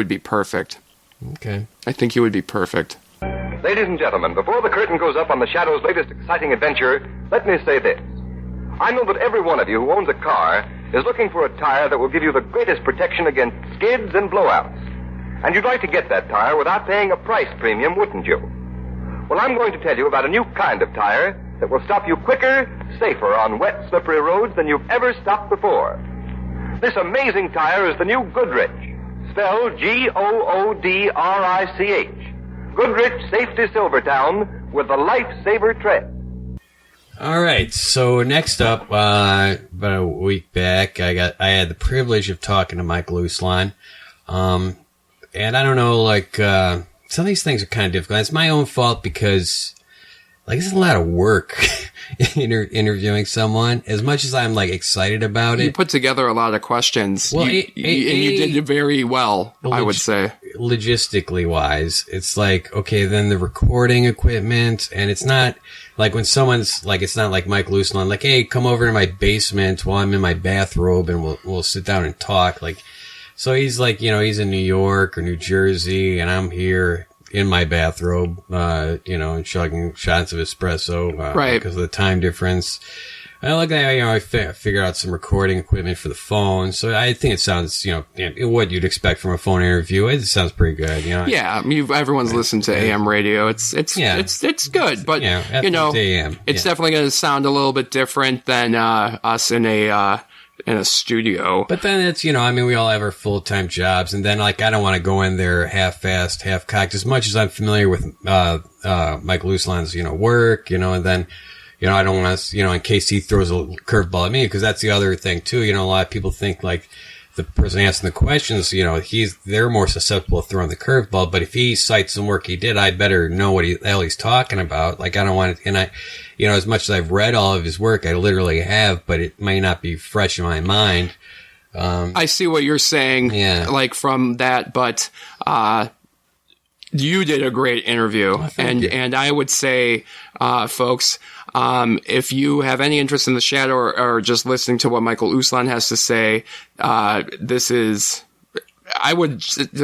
be perfect. Okay. I think he would be perfect. Ladies and gentlemen, before the curtain goes up on the Shadow's latest exciting adventure, let me say this. I know that every one of you who owns a car is looking for a tire that will give you the greatest protection against skids and blowouts. And you'd like to get that tire without paying a price premium, wouldn't you? Well, I'm going to tell you about a new kind of tire that will stop you quicker, safer on wet, slippery roads than you've ever stopped before. This amazing tire is the new Goodrich, spelled Goodrich. Goodrich Safety Silvertown with the Lifesaver tread. All right. So next up, about a week back, I had the privilege of talking to Michael Uslan. And I don't know, like, some of these things are kind of difficult. It's my own fault because, like, it's a lot of work interviewing someone. As much as I'm, like, excited about it. You put together a lot of questions. Well, and you did it very well, I would say. Logistically wise, it's like, okay, then the recording equipment, and it's not like when someone's like, it's not like Michael Uslan, like, hey, come over to my basement while I'm in my bathrobe and we'll sit down and talk. Like, so he's like, he's in New York or New Jersey and I'm here in my bathrobe, and chugging shots of espresso, right, because of the time difference. I look at, I figured out some recording equipment for the phone. So I think it sounds, what you'd expect from a phone interview. It sounds pretty good, Yeah, everyone's listened to AM radio. It's good, but AM. It's definitely going to sound a little bit different than us in a studio. But then it's, we all have our full-time jobs, and then, like, I don't want to go in there half-assed, half-cocked, as much as I'm familiar with Michael Uslan's, work, and then, I don't want to, in case he throws a curveball at me, because that's the other thing, too. A lot of people think, like, the person asking the questions, they're more susceptible to throwing the curveball, but if he cites some work he did, I better know what the hell he's talking about. Like, I don't want to, and I, as much as I've read all of his work, I literally have, but it may not be fresh in my mind. I see what you're saying, like, from that, but, you did a great interview, and I would say, folks, if you have any interest in the Shadow or just listening to what Michael Uslan has to say, I would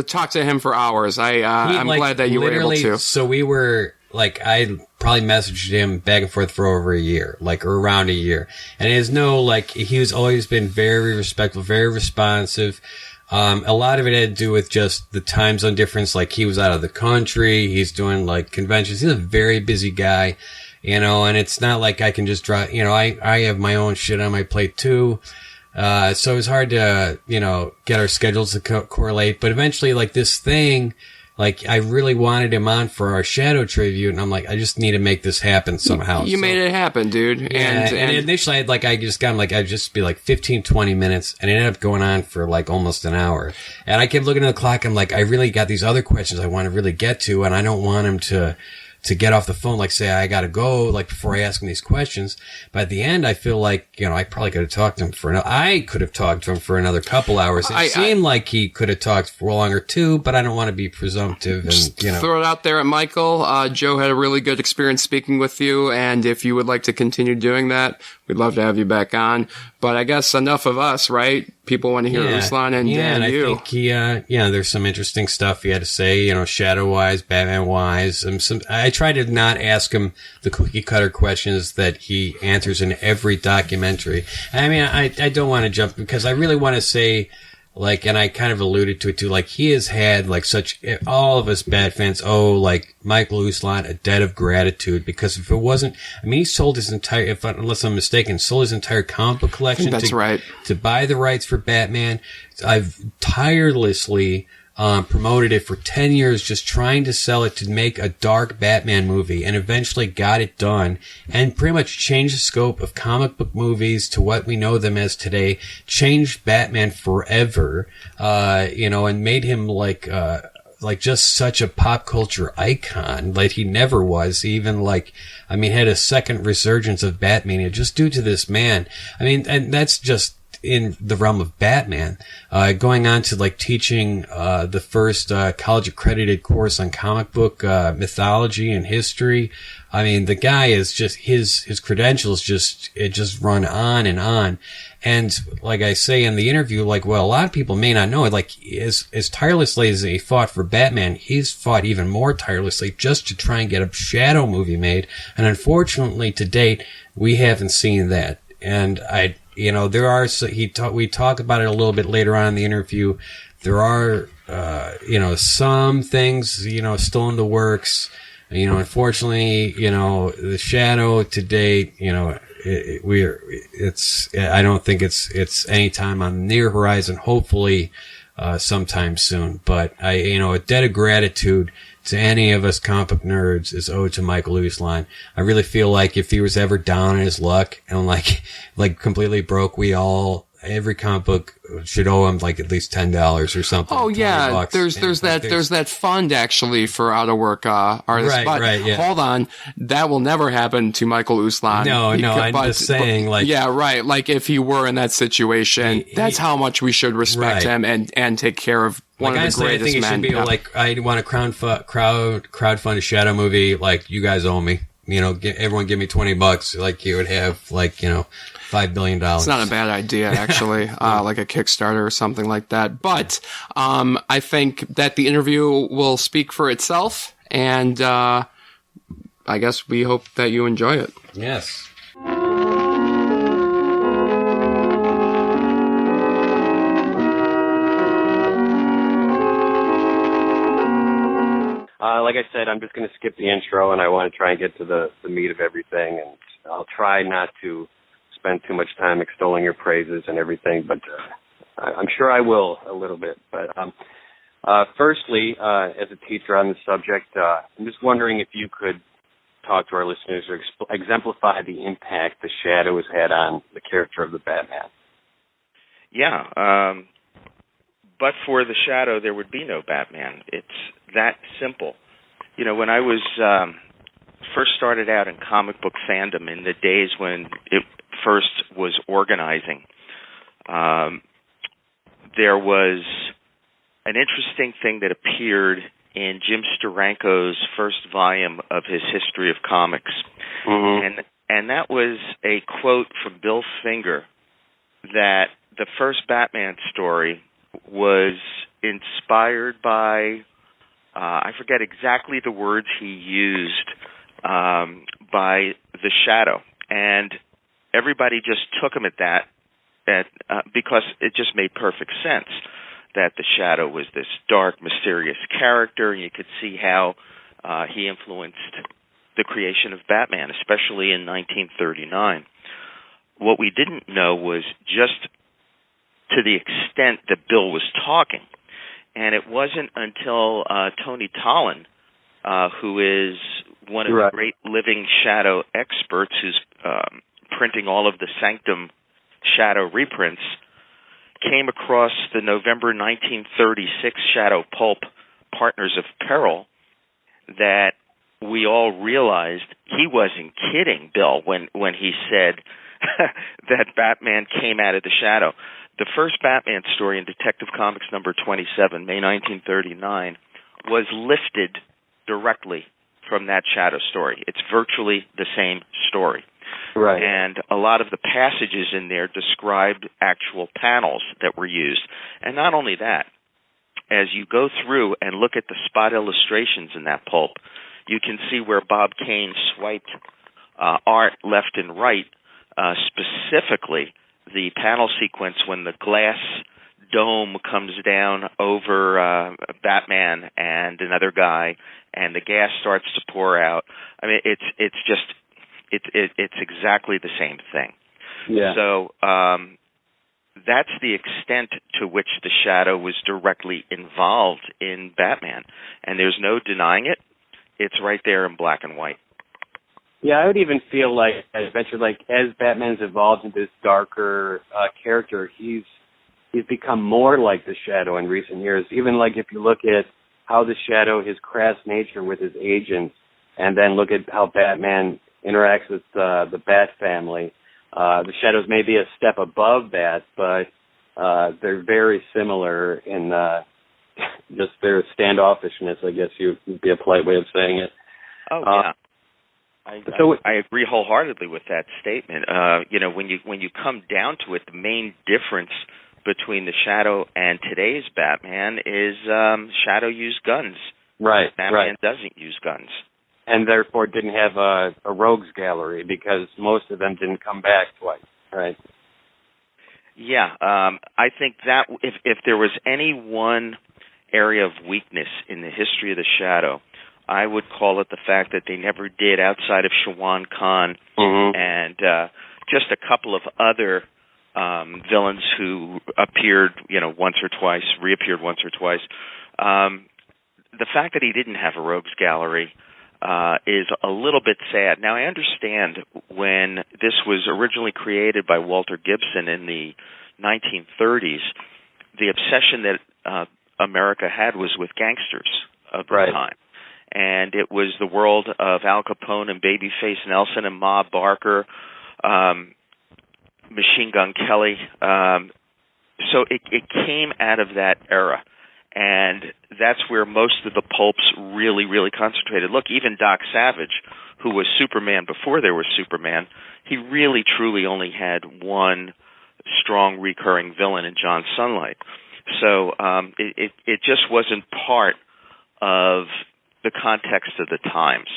talk to him for hours. I'm glad that you were able to. So we were, like, I probably messaged him back and forth for over a year, like, or around a year. And there's no, like, he's always been very respectful, very responsive. A lot of it had to do with just the time zone difference. Like, he was out of the country. He's doing, like, conventions. He's a very busy guy, and it's not like I can just drive, I have my own shit on my plate too. So it was hard to, get our schedules to correlate. But eventually, like, this thing, like, I really wanted him on for our Shadow tribute, and I'm like, I just need to make this happen somehow. You made it happen, dude. Yeah, and initially, I'd just be like 15, 20 minutes, and it ended up going on for like almost an hour. And I kept looking at the clock, I'm like, I really got these other questions I want to really get to, and I don't want him to get off the phone, like, say, I gotta go, like, before I ask him these questions. But at the end, I feel like, I probably could have talked to him I could have talked to him for another couple hours. It seemed like he could have talked for longer too, but I don't want to be presumptive and, throw it out there at Michael. Joe had a really good experience speaking with you, and if you would like to continue doing that, we'd love to have you back on. But I guess enough of us, right? People want to hear Uslan and you. I think there's some interesting stuff he had to say, Shadow-wise, Batman-wise. I try to not ask him the cookie-cutter questions that he answers in every documentary. I mean, I don't want to jump, because I really want to say, like, and I kind of alluded to it too, like, he has had, like, all of us Bat fans owe, like, Michael Uslan a debt of gratitude, because if it wasn't, I mean, he sold his entire, unless I'm mistaken, sold his entire comic book collection. That's right. To buy the rights for Batman. I've tirelessly promoted it for 10 years, just trying to sell it to make a dark Batman movie, and eventually got it done, and pretty much changed the scope of comic book movies to what we know them as today, changed Batman forever, and made him like just such a pop culture icon, like he never was. He even had a second resurgence of Batmania just due to this man. I mean, and that's just, in the realm of Batman, going on to like teaching the first college accredited course on comic book mythology and history. I mean, the guy is just his credentials just run on and on. And like I say in the interview, like, well, a lot of people may not know it, like as tirelessly as he fought for Batman, he's fought even more tirelessly just to try and get a Shadow movie made. And unfortunately, to date, we haven't seen that. And we talk about it a little bit later on in the interview. There are, some things, still in the works. Unfortunately, the Shadow to date, I don't think it's any time on the near horizon. Hopefully, sometime soon. But a debt of gratitude to any of us comic book nerds is owed to Michael Uslan. I really feel like if he was ever down on his luck and like completely broke, every comic book should owe him like at least $10 or something. Oh yeah, $20. there's that fund actually for out of work artists. Right, yeah. Hold on, that will never happen to Michael Uslan. No, I'm just saying, like, yeah, right. Like if he were in that situation, that's how much we should respect him and take care of one of the greatest I think it men. should be like, I want to crowdfund a Shadow movie. Like, you guys owe me. Everyone give me $20. Like, you would have $5 billion. It's not a bad idea, actually, like a Kickstarter or something like that. But I think that the interview will speak for itself, and I guess we hope that you enjoy it. Yes. Like I said, I'm just going to skip the intro, and I want to try and get to the meat of everything, and I'll try not to spend too much time extolling your praises and everything, but I'm sure I will a little bit. But firstly, as a teacher on the subject, I'm just wondering if you could talk to our listeners or exemplify the impact the Shadow has had on the character of the Batman. Yeah, but for the Shadow, there would be no Batman. It's that simple. When I was first started out in comic book fandom in the days when it first was organizing, there was an interesting thing that appeared in Jim Steranko's first volume of his History of Comics. Mm-hmm. And that was a quote from Bill Finger that the first Batman story was inspired by, I forget exactly the words he used, by the Shadow. And everybody just took him at that, because it just made perfect sense that the Shadow was this dark, mysterious character, and you could see how he influenced the creation of Batman, especially in 1939. What we didn't know was just to the extent that Bill was talking. And it wasn't until Tony Tollin, who is one of the great living Shadow experts, who's printing all of the Sanctum Shadow reprints, came across the November 1936 Shadow pulp, Partners of Peril, that we all realized he wasn't kidding, Bill, when he said that Batman came out of the Shadow. The first Batman story in Detective Comics number 27, May 1939, was lifted directly from that Shadow story. It's virtually the same story. Right. And a lot of the passages in there described actual panels that were used. And not only that, as you go through and look at the spot illustrations in that pulp, you can see where Bob Kane swiped art left and right, specifically the panel sequence when the glass dome comes down over Batman and another guy, and the gas starts to pour out. I mean, it's exactly the same thing. Yeah. So that's the extent to which the Shadow was directly involved in Batman, and there's no denying it. It's right there in black and white. Yeah, I would even feel like, as Batman's evolved into this darker character, he's become more like the Shadow in recent years. Even like if you look at how the Shadow, his crass nature with his agents, and then look at how Batman interacts with the Bat family. The Shadows may be a step above that, but they're very similar in just their standoffishness, I guess would be a polite way of saying it. Oh, yeah. I agree wholeheartedly with that statement. When you come down to it, the main difference between the Shadow and today's Batman is Shadow used guns. Right. Batman doesn't use guns. And therefore didn't have a rogues gallery because most of them didn't come back twice, right? Yeah, I think that if there was any one area of weakness in the history of the Shadow, I would call it the fact that they never did, outside of Shawan Khan and just a couple of other villains who appeared, once or twice, reappeared once or twice. The fact that he didn't have a rogues gallery is a little bit sad. Now, I understand when this was originally created by Walter Gibson in the 1930s, the obsession that America had was with gangsters of the time. And it was the world of Al Capone and Babyface Nelson and Ma Barker, Machine Gun Kelly. So it came out of that era. And that's where most of the pulps really, really concentrated. Look, even Doc Savage, who was Superman before there was Superman, he really, truly only had one strong recurring villain in John Sunlight. So it just wasn't part of the context of the times.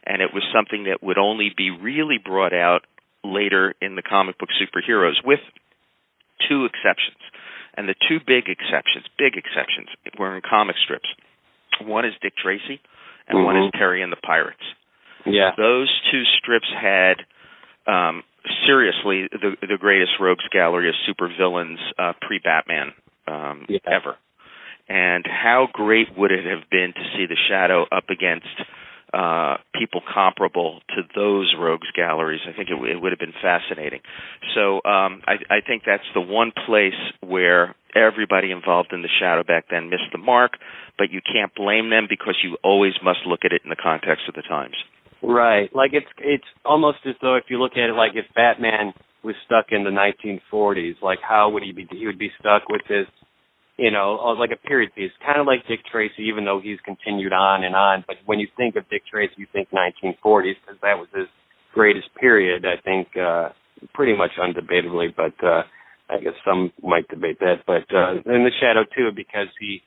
And it was something that would only be really brought out later in the comic book superheroes, with two exceptions. And the two big exceptions were in comic strips. One is Dick Tracy, and one is Terry and the Pirates. Yeah. Those two strips had, seriously, the greatest rogues gallery of supervillains pre-Batman ever. And how great would it have been to see the Shadow up against people comparable to those rogues galleries? I think it would have been fascinating. So I think that's the one place where everybody involved in the Shadow back then missed the mark, but you can't blame them because you always must look at it in the context of the times. Right. Like it's almost as though if you look at it like if Batman was stuck in the 1940s, like how would he be? He would be stuck with this, like a period piece, kind of like Dick Tracy, even though he's continued on and on. But when you think of Dick Tracy, you think 1940s because that was his greatest period, I think, pretty much undebatably. But I guess some might debate that. But in the Shadow too, because he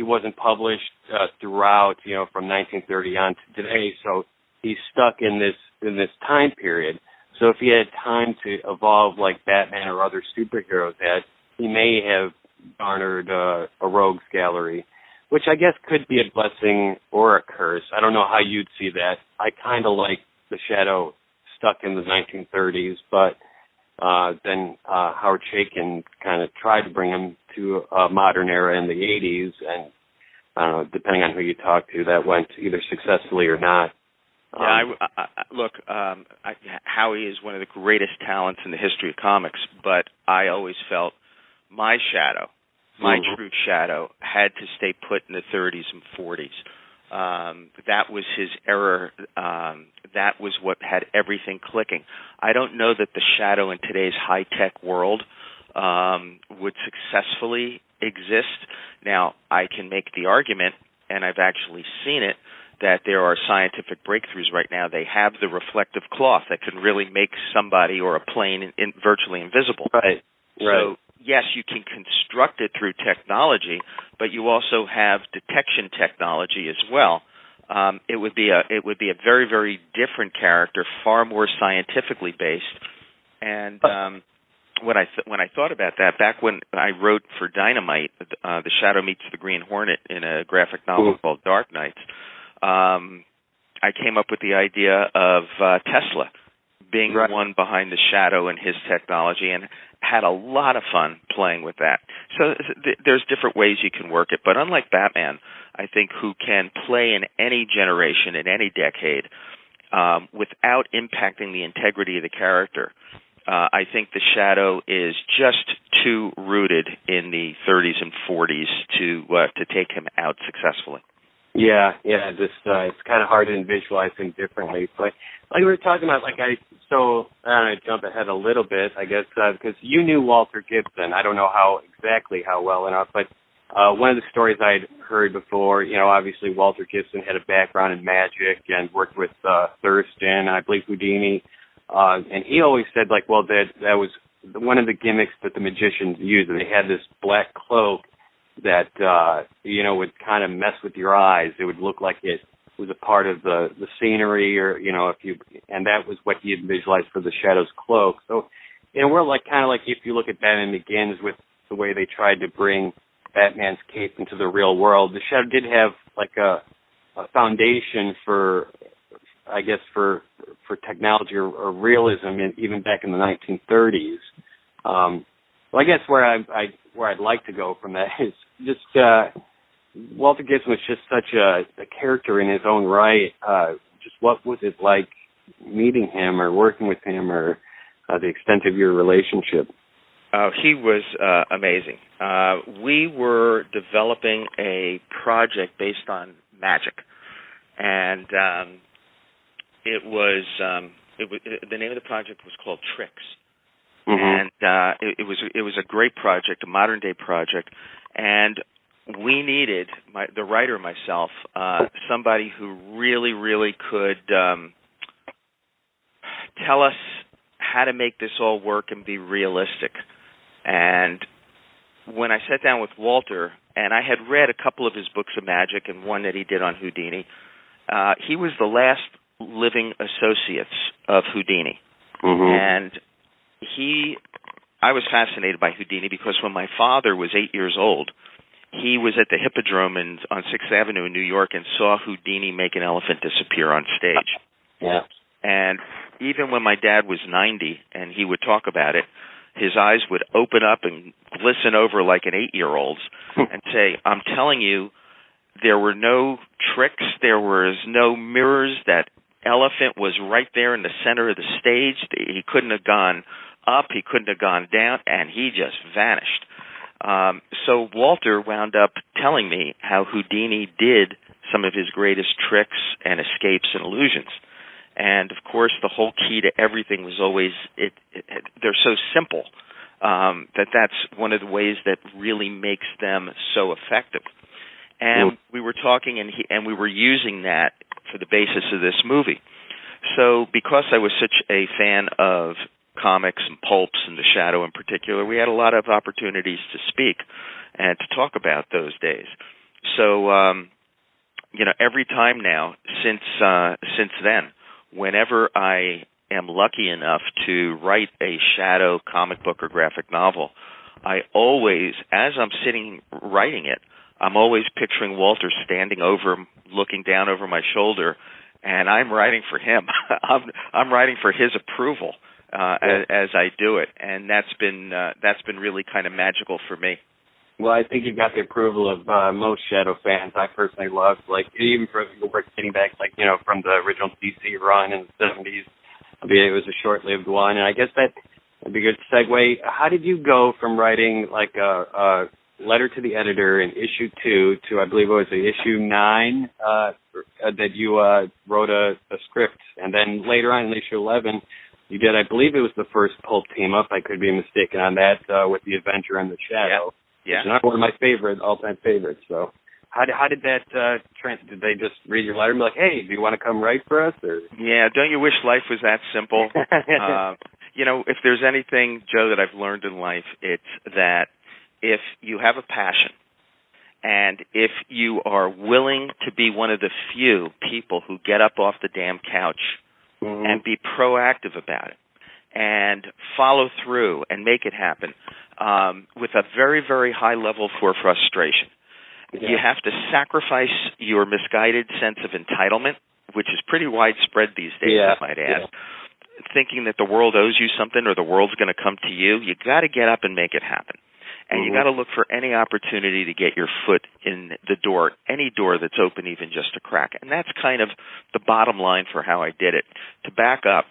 wasn't published throughout, from 1930 on to today, so he's stuck in this time period. So if he had time to evolve like Batman or other superheroes had, he may have garnered a rogues gallery, which I guess could be a blessing or a curse. I don't know how you'd see that. I kind of like the Shadow stuck in the 1930s, but then Howard Chaykin kind of tried to bring him to a modern era in the 80s, and depending on who you talk to, that went either successfully or not. Look, Howie is one of the greatest talents in the history of comics, but I always felt my Shadow, my true Shadow, had to stay put in the 30s and 40s. That was his era. That was what had everything clicking. I don't know that the Shadow in today's high-tech world would successfully exist. Now, I can make the argument, and I've actually seen it, that there are scientific breakthroughs right now. They have the reflective cloth that can really make somebody or a plane virtually invisible. Right. So, yes, you can construct it through technology, but you also have detection technology as well. It would be a very, very different character, far more scientifically based. And when I thought about that, back when I wrote for Dynamite, The Shadow Meets the Green Hornet in a graphic novel called Dark Nights, I came up with the idea of Tesla being the one behind the Shadow and his technology, and had a lot of fun playing with that. So there's different ways you can work it, but unlike Batman, I think, who can play in any generation, in any decade, without impacting the integrity of the character, I think the Shadow is just too rooted in the 30s and 40s to take him out successfully. Yeah. Just it's kind of hard to visualize things differently. But like we were talking about, I don't know, jump ahead a little bit, I guess, because you knew Walter Gibson. I don't know how well enough, but one of the stories I'd heard before, obviously Walter Gibson had a background in magic and worked with Thurston, I believe Houdini, and he always said, that was one of the gimmicks that the magicians used. They had this black cloak that would kind of mess with your eyes. It would look like it was a part of the scenery, or and that was what he had visualized for the Shadow's cloak. So we're kind of if you look at Batman Begins, with the way they tried to bring Batman's cape into the real world, the Shadow did have a foundation for technology or realism, even back in the 1930s. I guess where I'd like to go from that is just Walter Gibson was just such a character in his own right. Just what was it like meeting him or working with him, or the extent of your relationship? He was amazing. We were developing a project based on magic, and the name of the project was called Tricks. And it was a great project, a modern day project, and we needed the writer and myself, somebody who really, really could tell us how to make this all work and be realistic. And when I sat down with Walter, and I had read a couple of his books of magic and one that he did on Houdini, he was the last living associates of Houdini, and I was fascinated by Houdini because when my father was 8 years old, he was at the Hippodrome on 6th Avenue in New York and saw Houdini make an elephant disappear on stage. Yeah. And even when my dad was 90 and he would talk about it, his eyes would open up and glisten over like an 8-year-old's and say, I'm telling you, there were no tricks, there was no mirrors, that elephant was right there in the center of the stage. He couldn't have gone up, he couldn't have gone down, and he just vanished. So Walter wound up telling me how Houdini did some of his greatest tricks and escapes and illusions. And, of course, the whole key to everything was always, they're so simple that's one of the ways that really makes them so effective. And we were talking, and we were using that for the basis of this movie. So because I was such a fan of comics and pulps and the Shadow in particular, we had a lot of opportunities to speak and to talk about those days. So, every time now since then, whenever I am lucky enough to write a Shadow comic book or graphic novel, I always, as I'm sitting writing it, I'm always picturing Walter standing over, looking down over my shoulder, and I'm writing for him. I'm writing for his approval as I do it, and that's been really kind of magical for me. Well, I think you got the approval of most Shadow fans. I personally love, even for the work dating back, from the original DC run in the 70s. It was a short-lived one, and I guess that would be a good segue. How did you go from writing a letter to the editor in issue 2 to, I believe it was issue 9, that you wrote a script, and then later on in issue 11, you did, I believe it was the first pulp team-up, I could be mistaken on that, with the Avenger and the Shadow. Yeah. It's not one of my all-time favorites, so how did that did they just read your letter and be like, hey, do you want to come write for us? Or? Yeah, don't you wish life was that simple? If there's anything, Joe, that I've learned in life, it's that if you have a passion and if you are willing to be one of the few people who get up off the damn couch and be proactive about it and follow through and make it happen with a very, very high level for frustration. Yeah. You have to sacrifice your misguided sense of entitlement, which is pretty widespread these days, I might add. Thinking that the world owes you something or the world's going to come to you, you got to get up and make it happen. And you got to look for any opportunity to get your foot in the door, any door that's open, even just a crack. And that's kind of the bottom line for how I did it. To back up,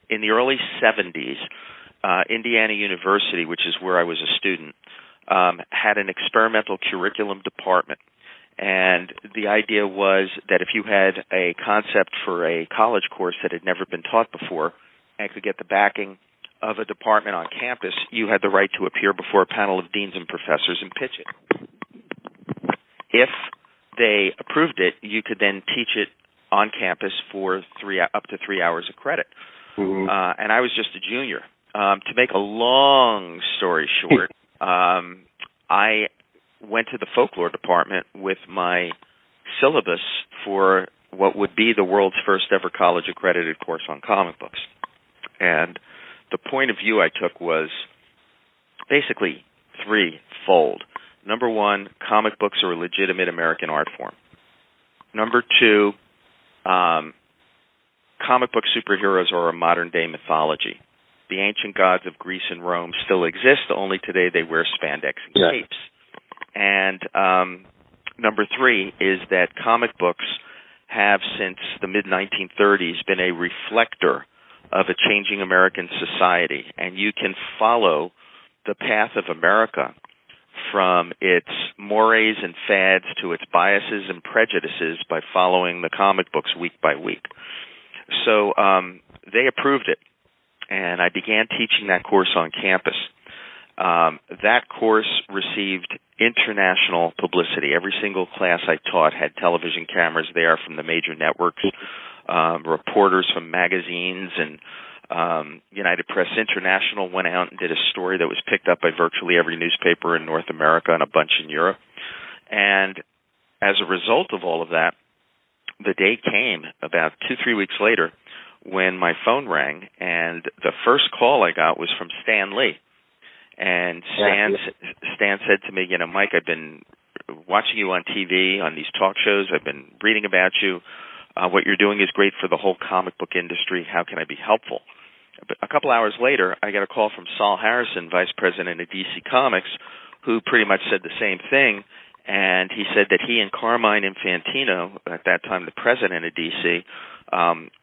in the early 70s, Indiana University, which is where I was a student, had an experimental curriculum department. And the idea was that if you had a concept for a college course that had never been taught before and could get the backing of a department on campus, you had the right to appear before a panel of deans and professors and pitch it. If they approved it, you could then teach it on campus for up to 3 hours of credit. Mm-hmm. And I was just a junior. To make a long story short, I went to the folklore department with my syllabus for what would be the world's first ever college accredited course on comic books. And the point of view I took was basically threefold. Number one, comic books are a legitimate American art form. Number two, comic book superheroes are a modern-day mythology. The ancient gods of Greece and Rome still exist, only today they wear spandex and capes. And number three is that comic books have, since the mid-1930s, been a reflector of a changing American society. And you can follow the path of America from its mores and fads to its biases and prejudices by following the comic books week by week. So they approved it, and I began teaching that course on campus. That course received international publicity. Every single class I taught had television cameras there from the major networks, reporters from magazines, and United Press International went out and did a story that was picked up by virtually every newspaper in North America and a bunch in Europe. And as a result of all of that, the day came about 2-3 weeks later when my phone rang, and the first call I got was from Stan Lee. And Stan said to me, Mike, I've been watching you on TV, on these talk shows. I've been reading about you. What you're doing is great for the whole comic book industry. How can I be helpful? But a couple hours later, I got a call from Saul Harrison, vice president of DC Comics, who pretty much said the same thing. And he said that he and Carmine Infantino, at that time the president of DC,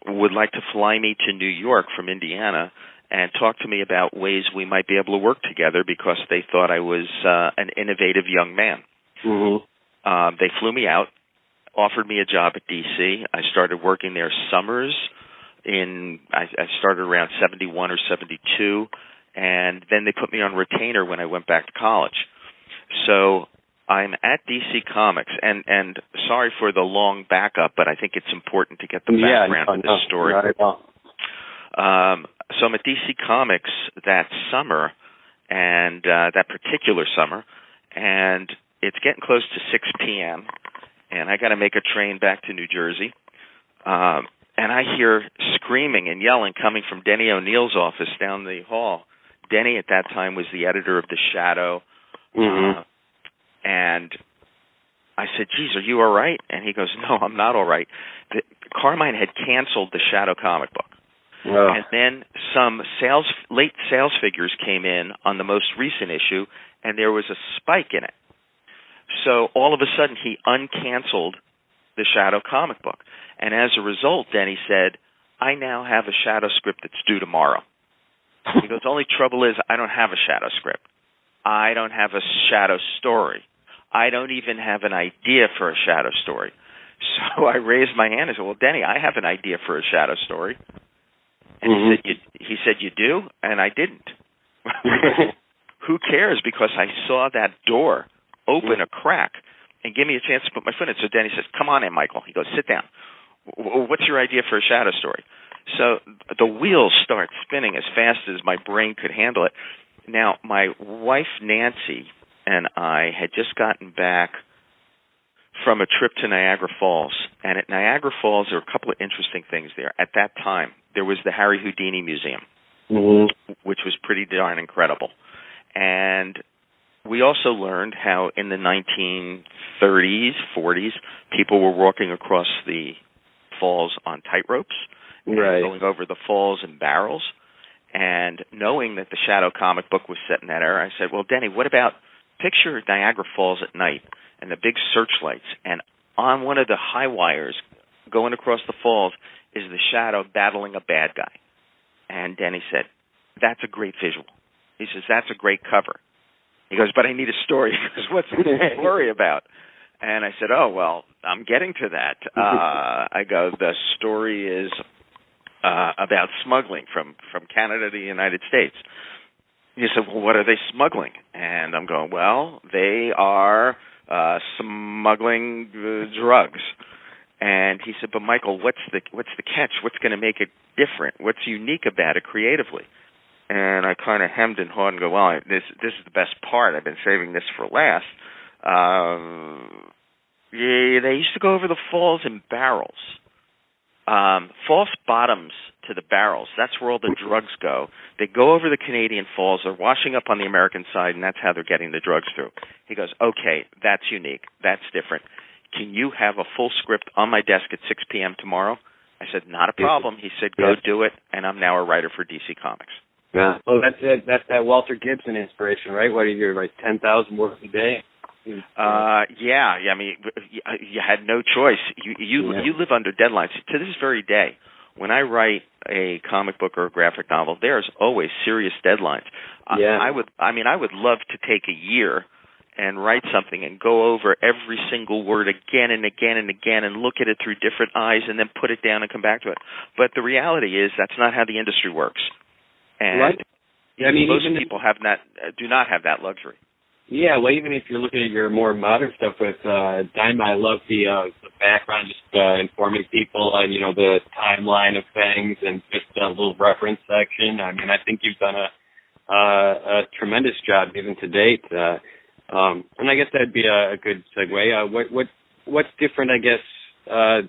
would like to fly me to New York from Indiana and talk to me about ways we might be able to work together because they thought I was an innovative young man. Mm-hmm. They flew me out, offered me a job at DC. I started working there summers. I started around 71 or 72, and then they put me on retainer when I went back to college. So I'm at DC Comics, and sorry for the long backup, but I think it's important to get the background of this story. So I'm at DC Comics that summer, and that particular summer, and it's getting close to 6 p.m., and I got to make a train back to New Jersey. And I hear screaming and yelling coming from Denny O'Neill's office down the hall. Denny at that time was the editor of The Shadow. Mm-hmm. And I said, geez, are you all right? And he goes, no, I'm not all right. Carmine had canceled the Shadow comic book. Oh. And then some late sales figures came in on the most recent issue, and there was a spike in it. So all of a sudden, he uncanceled the Shadow comic book. And as a result, Denny said, I now have a Shadow script that's due tomorrow. He goes, the only trouble is I don't have a Shadow script. I don't have a Shadow story. I don't even have an idea for a Shadow story. So I raised my hand and said, well, Denny, I have an idea for a Shadow story. And he said, you do? And I didn't. Who cares? Because I saw that door open a crack and give me a chance to put my foot in. So Denny says, come on in, Michael. He goes, sit down. What's your idea for a Shadow story? So the wheels start spinning as fast as my brain could handle it. Now, my wife, Nancy, and I had just gotten back from a trip to Niagara Falls. And at Niagara Falls, there were a couple of interesting things there. At that time, there was the Harry Houdini Museum, which was pretty darn incredible. And we also learned how in the 1930s, 40s, people were walking across the falls on tightropes, going over the falls in barrels. And knowing that the Shadow comic book was set in that era, I said, well, Denny, what about picture Niagara Falls at night and the big searchlights, and on one of the high wires going across the falls is the Shadow battling a bad guy. And Denny said, that's a great visual. He says, that's a great cover. He goes, but I need a story. He goes, what's the story about? And I said, oh, well, I'm getting to that. I go, the story is about smuggling from Canada to the United States. He said, well, what are they smuggling? And I'm going, well, they are smuggling drugs. And he said, but Michael, what's the catch? What's going to make it different? What's unique about it creatively? And I kind of hemmed and hawed and go, well, this is the best part. I've been saving this for last. Yeah, they used to go over the falls in barrels. False bottoms to the barrels. That's where all the drugs go. They go over the Canadian falls. They're washing up on the American side, and that's how they're getting the drugs through. He goes, okay, that's unique. That's different. Can you have a full script on my desk at 6 p.m. tomorrow? I said, not a problem. He said, go do it, and I'm now a writer for DC Comics. Yeah. Well, that's it. That's that Walter Gibson inspiration, right? What are you, like 10,000 words a day? Yeah. I mean, you had no choice. You live under deadlines to this very day. When I write a comic book or a graphic novel, there's always serious deadlines. Yeah. I would love to take a year and write something and go over every single word again and again and again and look at it through different eyes and then put it down and come back to it. But the reality is that's not how the industry works. And right. Yeah, I mean, most people do not have that luxury. Yeah, well, even if you're looking at your more modern stuff with Dynamite, I love the background, just informing people on, the timeline of things and just a little reference section. I mean, I think you've done a tremendous job even to date. And I guess that'd be a good segue. What's different, I guess,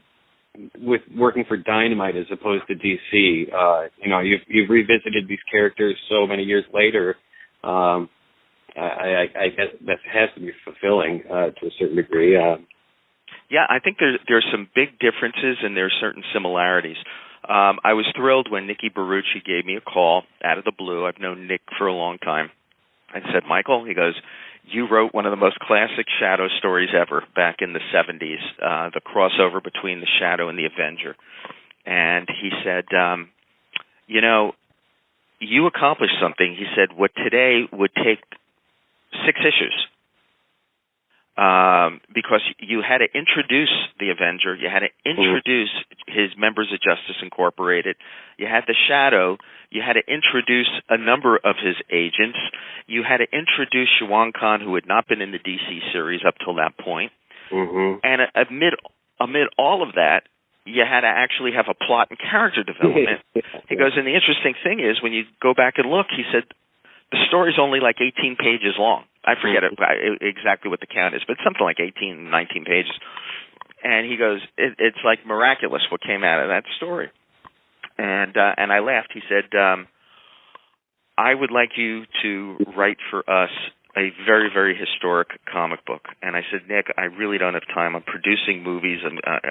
with working for Dynamite as opposed to DC? You've revisited these characters so many years later. I guess that has to be fulfilling to a certain degree. Yeah, I think there's some big differences and there's certain similarities. I was thrilled when Nicky Barucci gave me a call out of the blue. I've known Nick for a long time. I said, Michael, he goes, you wrote one of the most classic Shadow stories ever back in the 70s, the crossover between the Shadow and the Avenger. And he said, you accomplished something. He said, what today would take 6 issues, because you had to introduce the Avenger, you had to introduce his members of Justice Incorporated, you had the Shadow, you had to introduce a number of his agents, you had to introduce Yuan Khan, who had not been in the DC series up till that point, and amid all of that, you had to actually have a plot and character development. He goes, and the interesting thing is, when you go back and look, he said, the story's only like 18 pages long. I forget exactly what the count is, but it's something like 18, 19 pages. And he goes, it's like miraculous what came out of that story. And I laughed. He said, I would like you to write for us a very, very historic comic book. And I said, Nick, I really don't have time. I'm producing movies.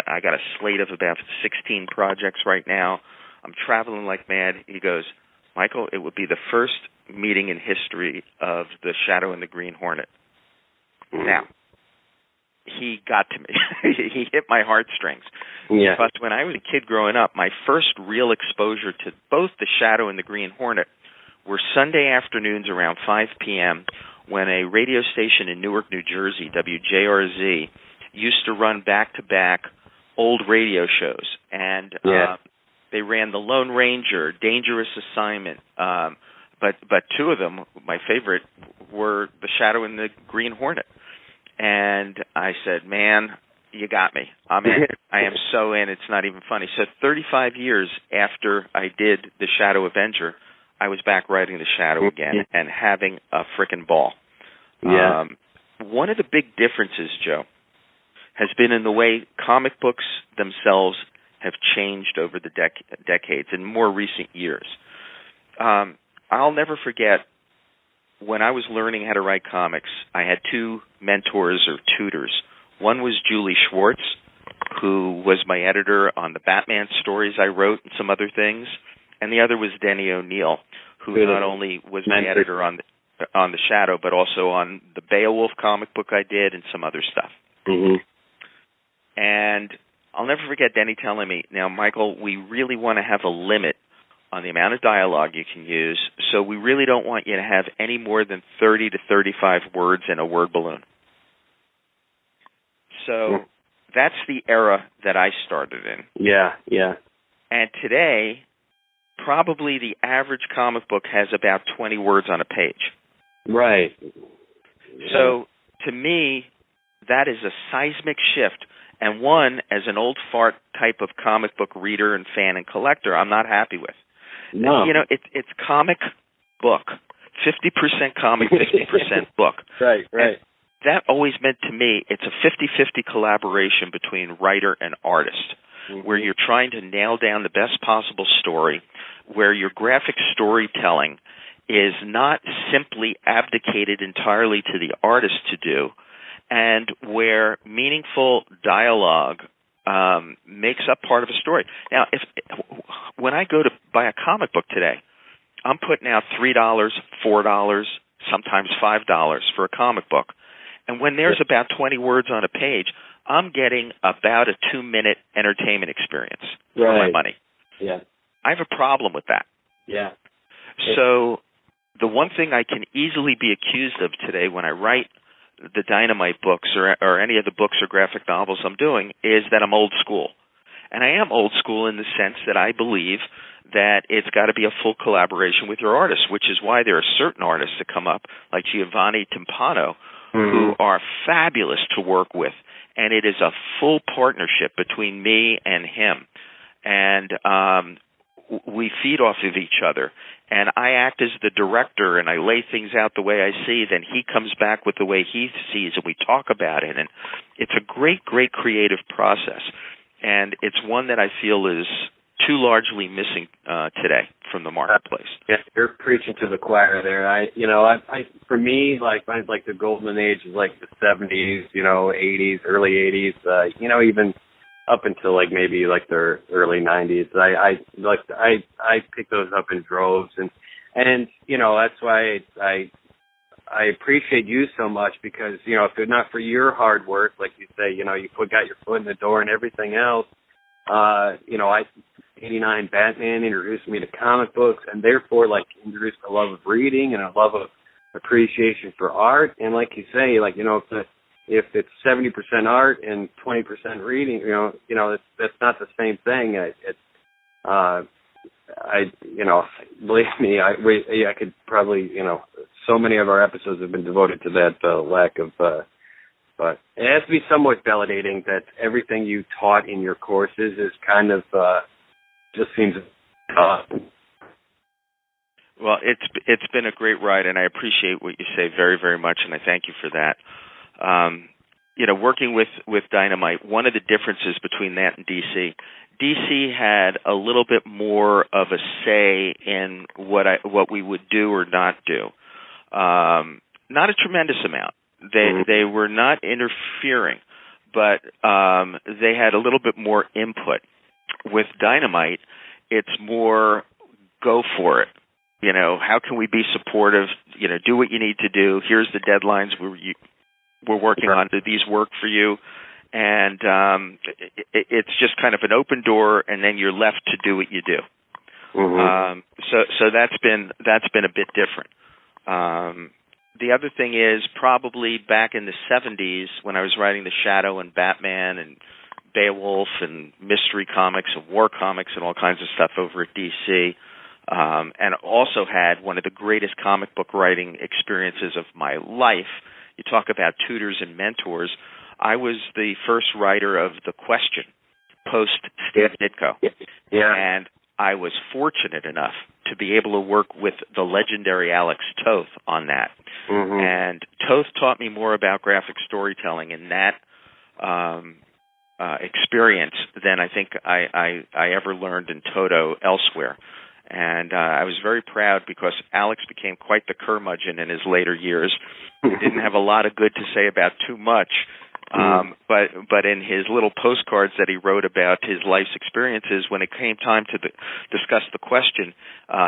I got a slate of about 16 projects right now. I'm traveling like mad. He goes, Michael, it would be the first meeting in history of the Shadow and the Green Hornet. Now, he got to me. He hit my heartstrings. Yeah. But when I was a kid growing up, my first real exposure to both the Shadow and the Green Hornet were Sunday afternoons around 5 p.m. when a radio station in Newark, New Jersey, WJRZ, used to run back-to-back old radio shows. And they ran The Lone Ranger, Dangerous Assignment, but 2 of them, my favorite, were The Shadow and the Green Hornet. And I said, man, you got me. I'm in. I am so in, it's not even funny. So 35 years after I did The Shadow Avenger, I was back writing The Shadow again and having a frickin' ball. Yeah. One of the big differences, Joe, has been in the way comic books themselves have changed over the decades in more recent years. I'll never forget when I was learning how to write comics, I had 2 mentors or tutors. One was Julie Schwartz, who was my editor on the Batman stories I wrote and some other things, and the other was Denny O'Neil, who not only was my editor on the Shadow, but also on the Beowulf comic book I did and some other stuff. And I'll never forget Denny telling me, now, Michael, we really want to have a limit on the amount of dialogue you can use, so we really don't want you to have any more than 30 to 35 words in a word balloon. So that's the era that I started in. Yeah, yeah. And today, probably the average comic book has about 20 words on a page. Right. So to me, that is a seismic shift. And one, as an old fart type of comic book reader and fan and collector, I'm not happy with. No. You know, it's comic book. 50% comic, 50% book. Right. And that always meant to me it's a 50-50 collaboration between writer and artist, where you're trying to nail down the best possible story, where your graphic storytelling is not simply abdicated entirely to the artist to do, and where meaningful dialogue makes up part of a story. Now, when I go to buy a comic book today, I'm putting out $3, $4, sometimes $5 for a comic book. And when there's about 20 words on a page, I'm getting about a 2-minute entertainment experience for my money. Yeah. I have a problem with that. Yeah. So the one thing I can easily be accused of today when I write the Dynamite books or any of the books or graphic novels I'm doing is that I'm old school. And I am old school in the sense that I believe that it's got to be a full collaboration with your artist, which is why there are certain artists that come up, like Giovanni Timpano, who are fabulous to work with. And it is a full partnership between me and him. And we feed off of each other. And I act as the director, and I lay things out the way I see. Then he comes back with the way he sees, and we talk about it. And it's a great, great creative process. And it's one that I feel is too largely missing today from the marketplace. Yeah, you're preaching to the choir there. I for me, like the golden age is like the 70s, 80s, early 80s, even up until like maybe like the early 90s. I pick those up in droves, and that's why I appreciate you so much, because if it's not for your hard work, like you say, you got your foot in the door and everything else. 89 Batman introduced me to comic books, and therefore introduced a love of reading and a love of appreciation for art. And like you say, if it's 70% art and 20% reading, that's not the same thing. Believe me, I could probably, so many of our episodes have been devoted to that lack of, but it has to be somewhat validating that everything you taught in your courses is kind of, just seems, Well, it's been a great ride, and I appreciate what you say very, very much, and I thank you for that. Working with Dynamite, one of the differences between that and DC had a little bit more of a say in what we would do or not do. Not a tremendous amount. They were not interfering, but they had a little bit more input. With Dynamite, it's more go for it. How can we be supportive? Do what you need to do. Here's the deadlines we're working on. Do these work for you? And it's just kind of an open door, and then you're left to do what you do. So that's been a bit different. The other thing is probably back in the 70s when I was writing the Shadow and Batman and Beowulf and mystery comics and war comics and all kinds of stuff over at DC, and also had one of the greatest comic book writing experiences of my life. You talk about tutors and mentors. I was the first writer of The Question, post Steve Ditko. Yeah. And I was fortunate enough to be able to work with the legendary Alex Toth on that. And Toth taught me more about graphic storytelling in that experience than I think I ever learned in toto elsewhere. And I was very proud because Alex became quite the curmudgeon in his later years. He didn't have a lot of good to say about too much, but in his little postcards that he wrote about his life's experiences, when it came time to discuss The Question,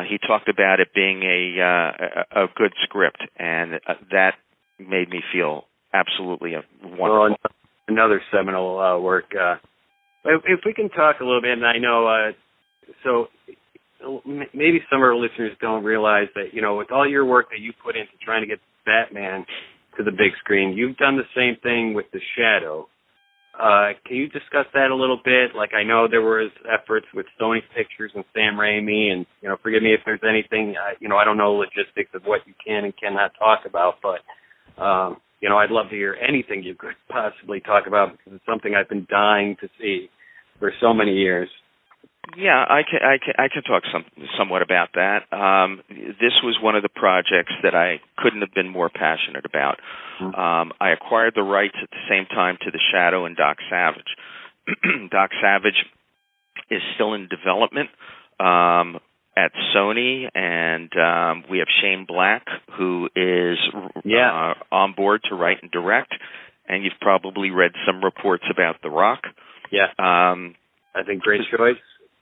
he talked about it being a good script, and that made me feel absolutely wonderful. Well, another seminal work. If we can talk a little bit, and I know, so maybe some of our listeners don't realize that, with all your work that you put into trying to get Batman to the big screen, you've done the same thing with the Shadow. Can you discuss that a little bit? Like, I know there was efforts with Sony Pictures and Sam Raimi, and, forgive me if there's anything, I don't know logistics of what you can and cannot talk about, but, I'd love to hear anything you could possibly talk about, because it's something I've been dying to see for so many years. Yeah, I can talk somewhat about that. This was one of the projects that I couldn't have been more passionate about. I acquired the rights at the same time to The Shadow and Doc Savage. Doc Savage is still in development at Sony, and we have Shane Black, who is on board to write and direct, and you've probably read some reports about The Rock. Yeah. I think great choice.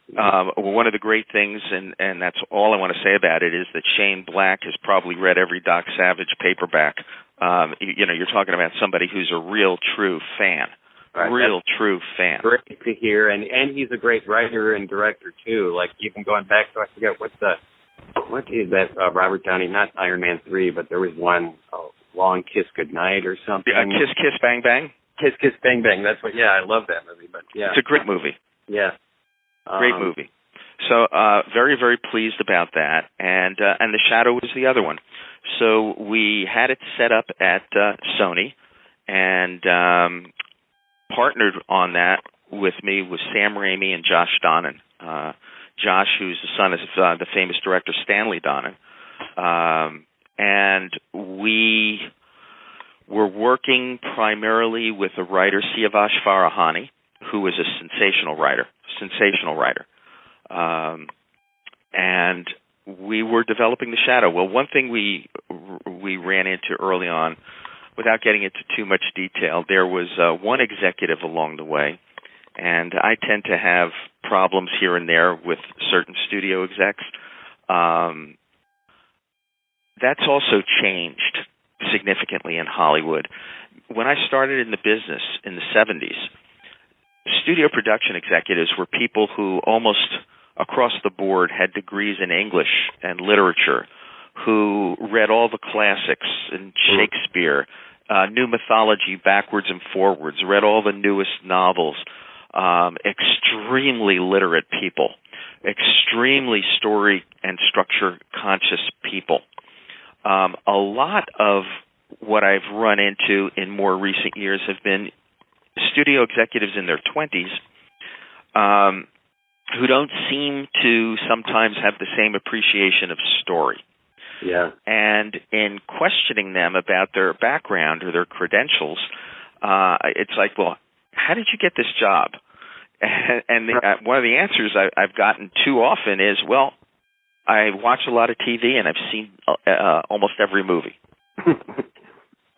One of the great things, and that's all I want to say about it, is that Shane Black has probably read every Doc Savage paperback. You're talking about somebody who's a real, true fan. Right. True fan. Great to hear, and he's a great writer and director, too. Like, even going back to, I forget what is that, Robert Downey, not Iron Man 3, but there was one, Long Kiss Goodnight or something. Kiss Kiss Bang Bang? Kiss Kiss Bang Bang, that's what, I love that movie, but yeah. It's a great movie. Yeah. Great movie. So very, very pleased about that. And The Shadow was the other one. So we had it set up at Sony, and partnered on that with me was Sam Raimi and Josh Donnan. Josh, who's the son of the famous director Stanley Donnan. And we were working primarily with a writer, Siavash Farahani, who was a sensational writer. And we were developing The Shadow. Well, one thing we ran into early on, without getting into too much detail, there was one executive along the way, and I tend to have problems here and there with certain studio execs. That's also changed significantly in Hollywood. When I started in the business in the 70s, studio production executives were people who almost across the board had degrees in English and literature, who read all the classics and Shakespeare, knew mythology backwards and forwards, read all the newest novels, extremely literate people, extremely story and structure conscious people. A lot of what I've run into in more recent years have been studio executives in their 20s who don't seem to sometimes have the same appreciation of story. Yeah. And in questioning them about their background or their credentials, it's like, well, how did you get this job? And one of the answers I've gotten too often is, well, I watch a lot of TV and I've seen almost every movie.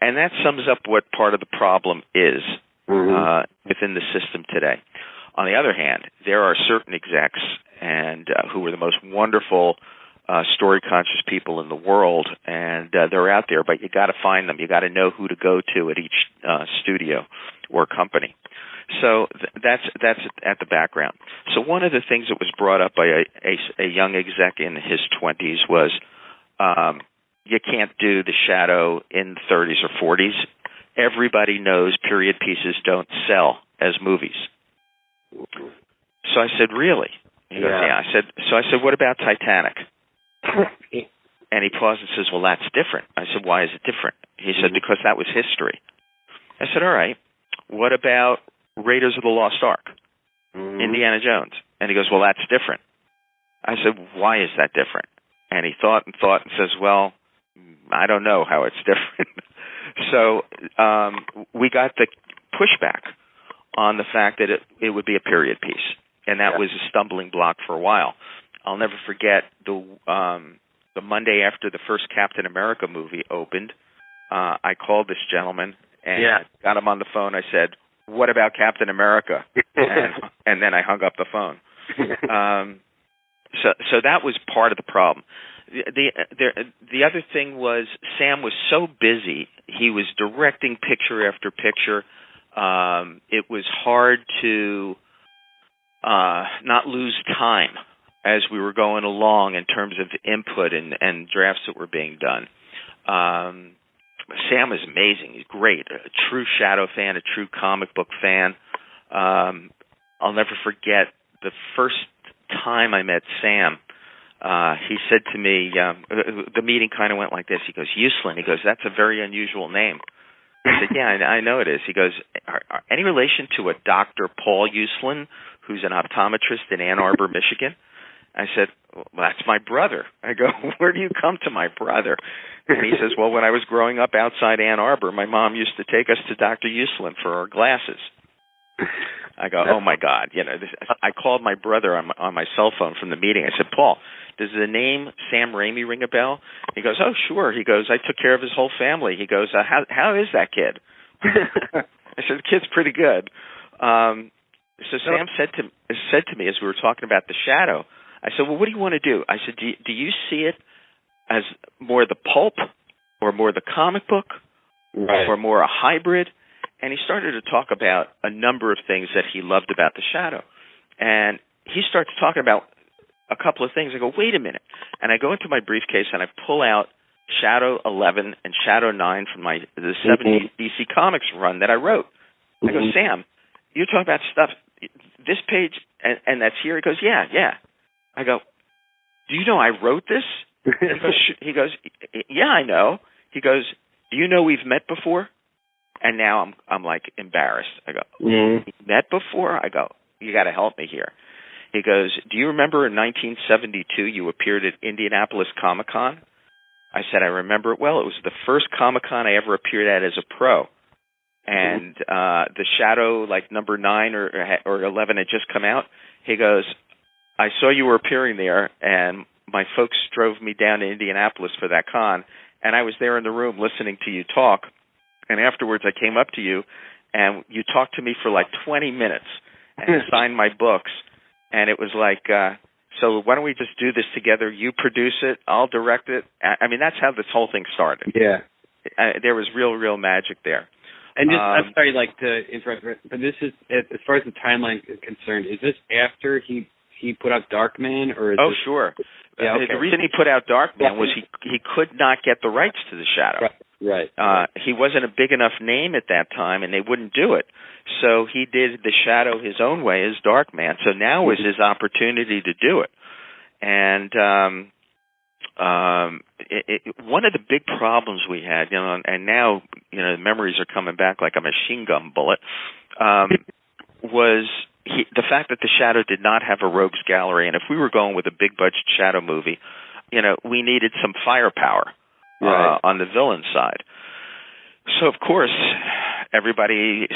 And that sums up what part of the problem is within the system today. On the other hand, there are certain execs and who are the most wonderful story-conscious people in the world, and they're out there, but you got to find them. You got to know who to go to at each studio or company. So that's at the background. So one of the things that was brought up by a young exec in his 20s was you can't do The Shadow in the 30s or 40s. Everybody knows period pieces don't sell as movies. So I said, really? He goes, yeah. I said, what about Titanic? And he paused and says, well, that's different. I said, why is it different? He said, because that was history. I said, all right. What about Raiders of the Lost Ark? Indiana Jones? And he goes, well, that's different. I said, why is that different? And he thought and says, well, I don't know how it's different. So we got the pushback on the fact that it would be a period piece. And that was a stumbling block for a while. I'll never forget the Monday after the first Captain America movie opened, I called this gentleman and got him on the phone. I said, what about Captain America? And then I hung up the phone. So that was part of the problem. The other thing was Sam was so busy. He was directing picture after picture. It was hard to not lose time as we were going along in terms of input and drafts that were being done. Sam is amazing. He's great. A true Shadow fan, a true comic book fan. I'll never forget the first time I met Sam. He said to me, the meeting kind of went like this. He goes, Uslan. He goes, that's a very unusual name. I said, yeah, I know it is. He goes, any relation to a Dr. Paul Uslan, who's an optometrist in Ann Arbor, Michigan? I said, well, that's my brother. I go, where do you come to my brother? And he says, well, when I was growing up outside Ann Arbor, my mom used to take us to Dr. Uslan for our glasses. I go, oh, my God. I called my brother on my cell phone from the meeting. I said, Paul, does the name Sam Raimi ring a bell? He goes, oh, sure. He goes, I took care of his whole family. He goes, how is that kid? I said, the kid's pretty good. So Sam said to me as we were talking about The Shadow, I said, well, what do you want to do? I said, do you see it as more the pulp or more the comic book or more a hybrid? And he started to talk about a number of things that he loved about The Shadow. And he starts talking about a couple of things. I go, wait a minute. And I go into my briefcase and I pull out Shadow 11 and Shadow 9 from the 70s DC Comics run that I wrote. I go, Sam, you talk about stuff, this page, and that's here? He goes, yeah. I go, do you know I wrote this? He goes, yeah, I know. He goes, do you know we've met before? And now I'm like embarrassed. I go, we met before? I go, you got to help me here. He goes, do you remember in 1972 you appeared at Indianapolis Comic-Con? I said, I remember it well. It was the first Comic-Con I ever appeared at as a pro. And The Shadow, like number 9 or 11 had just come out. He goes, I saw you were appearing there, and my folks drove me down to Indianapolis for that con, and I was there in the room listening to you talk. And afterwards I came up to you, and you talked to me for like 20 minutes and signed my books. And it was like, so why don't we just do this together? You produce it, I'll direct it. I mean, that's how this whole thing started. Yeah. There was real magic there. And just, I'm sorry, to interrupt, but this is, as far as the timeline is concerned, is this after he put out Darkman, or is this... Sure. Yeah, okay. The reason he put out Darkman was he could not get the rights to The Shadow. Right. He wasn't a big enough name at that time, and they wouldn't do it. So he did The Shadow his own way as Darkman. So now was his opportunity to do it. And one of the big problems we had, and now the memories are coming back like a machine gun bullet, was the fact that The Shadow did not have a rogues gallery. And if we were going with a big budget Shadow movie, we needed some firepower on the villain side. So of course everybody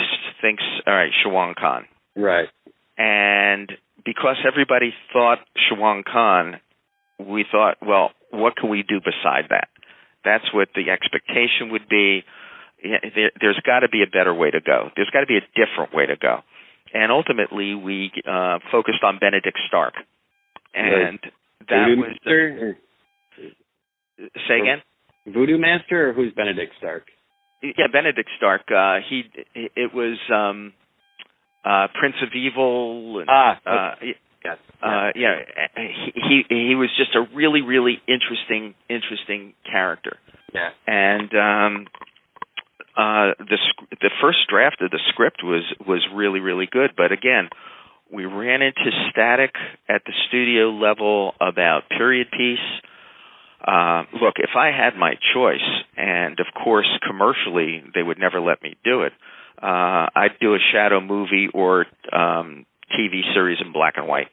thinks, all right, Shawang Khan. Right. And because everybody thought Shawang Khan, we thought, well, what can we do beside that? That's what the expectation would be. There's got to be a better way to go. There's got to be a different way to go. And ultimately, we focused on Benedict Stark. And that Voodoo was... Master? Say again? Voodoo Master, or who's Benedict Stark? Yeah, Benedict Stark. It was Prince of Evil. And, okay. He was just a really interesting character. Yeah. And the first draft of the script was really good, but again, we ran into static at the studio level about period piece. Look, if I had my choice, and of course commercially they would never let me do it, I'd do a Shadow movie or TV series in black and white.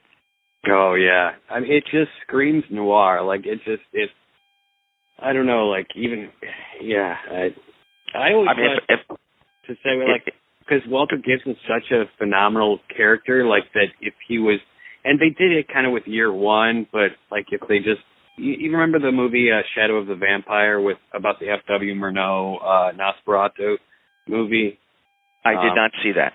Oh yeah, I mean, it just screams noir. I don't know, I always to say because Walter Gibson's such a phenomenal character, that if he was, and they did it kind of with Year One, but if they just, you remember the movie Shadow of the Vampire about the F.W. Murnau Nosferatu movie? I did not see that.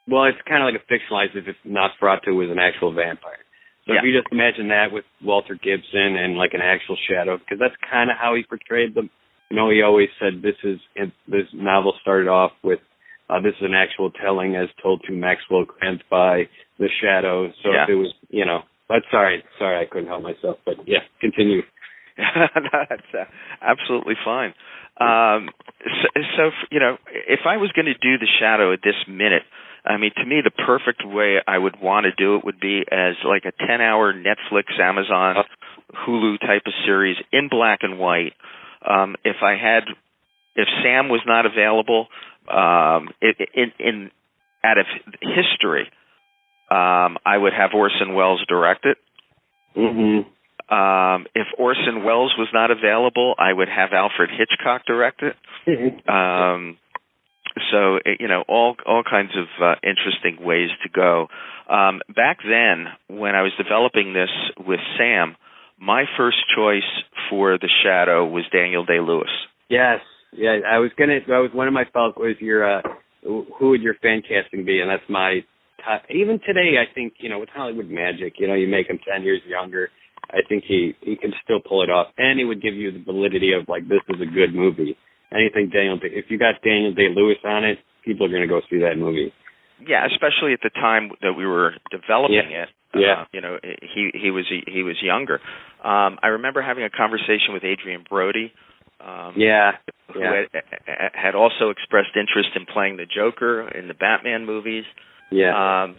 Well, it's kind of like a fictionalized if Nosferatu was an actual vampire. So if you just imagine that with Walter Gibson and an actual Shadow, because that's kind of how he portrayed them. He always said this novel started off with this is an actual telling as told to Maxwell Grant by the Shadow. So if it was, but sorry, I couldn't help myself. But yeah, continue. No, that's absolutely fine. So if I was going to do The Shadow at this minute, I mean, to me, the perfect way I would want to do it would be as like a 10-hour Netflix, Amazon, Hulu type of series in black and white. If Sam was not available, out of history, I would have Orson Welles direct it. Mm-hmm. If Orson Welles was not available, I would have Alfred Hitchcock direct it. So, all kinds of interesting ways to go. Back then, when I was developing this with Sam, my first choice for the Shadow was Daniel Day-Lewis. Yes. Yeah, one of my thoughts was who would your fan casting be? And that's my top. Even today, I think, with Hollywood magic, you make him 10 years younger. I think he can still pull it off. And it would give you the validity of, like, this is a good movie. Anything if you got Daniel Day-Lewis on it, people are going to go see that movie. Yeah, especially at the time that we were developing it. Yeah. He was younger. I remember having a conversation with Adrian Brody. Who had also expressed interest in playing the Joker in the Batman movies. Yeah.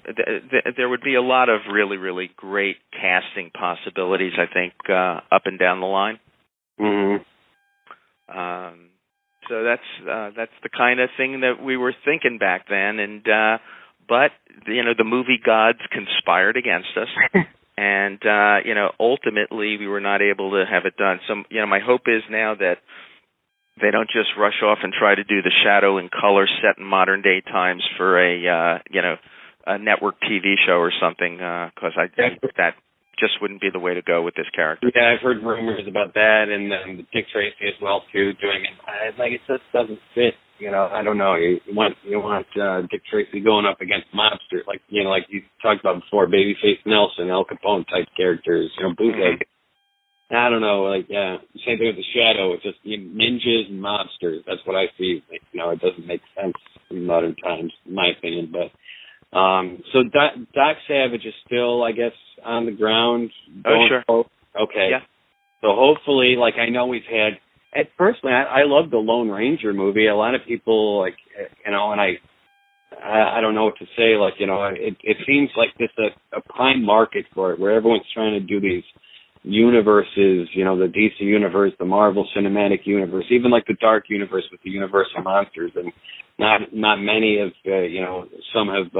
There would be a lot of really, really great casting possibilities, I think, up and down the line. Mm-hmm. So that's the kind of thing that we were thinking back then, and but the movie gods conspired against us, and ultimately we were not able to have it done. So my hope is now that they don't just rush off and try to do the Shadow in color set in modern day times for a network TV show or something, because I think that just wouldn't be the way to go with this character. Yeah, I've heard rumors about that, and Dick Tracy as well too doing it. It just doesn't fit. I don't know. You want Dick Tracy going up against mobsters, like you talked about before, Babyface Nelson, Al Capone type characters. Bootleg. Mm-hmm. I don't know. Same thing with the Shadow. It's just ninjas and mobsters. That's what I see. It doesn't make sense in modern times, in my opinion. But so Doc Savage is still, I guess, on the ground. Sure. Okay. Yeah. So hopefully, I know we've had. Personally, I love the Lone Ranger movie. A lot of people, and I don't know what to say. It seems like this a prime market for it, where everyone's trying to do these universes. The DC universe, the Marvel Cinematic Universe, even like the Dark Universe with the Universal monsters, and not many have. Some have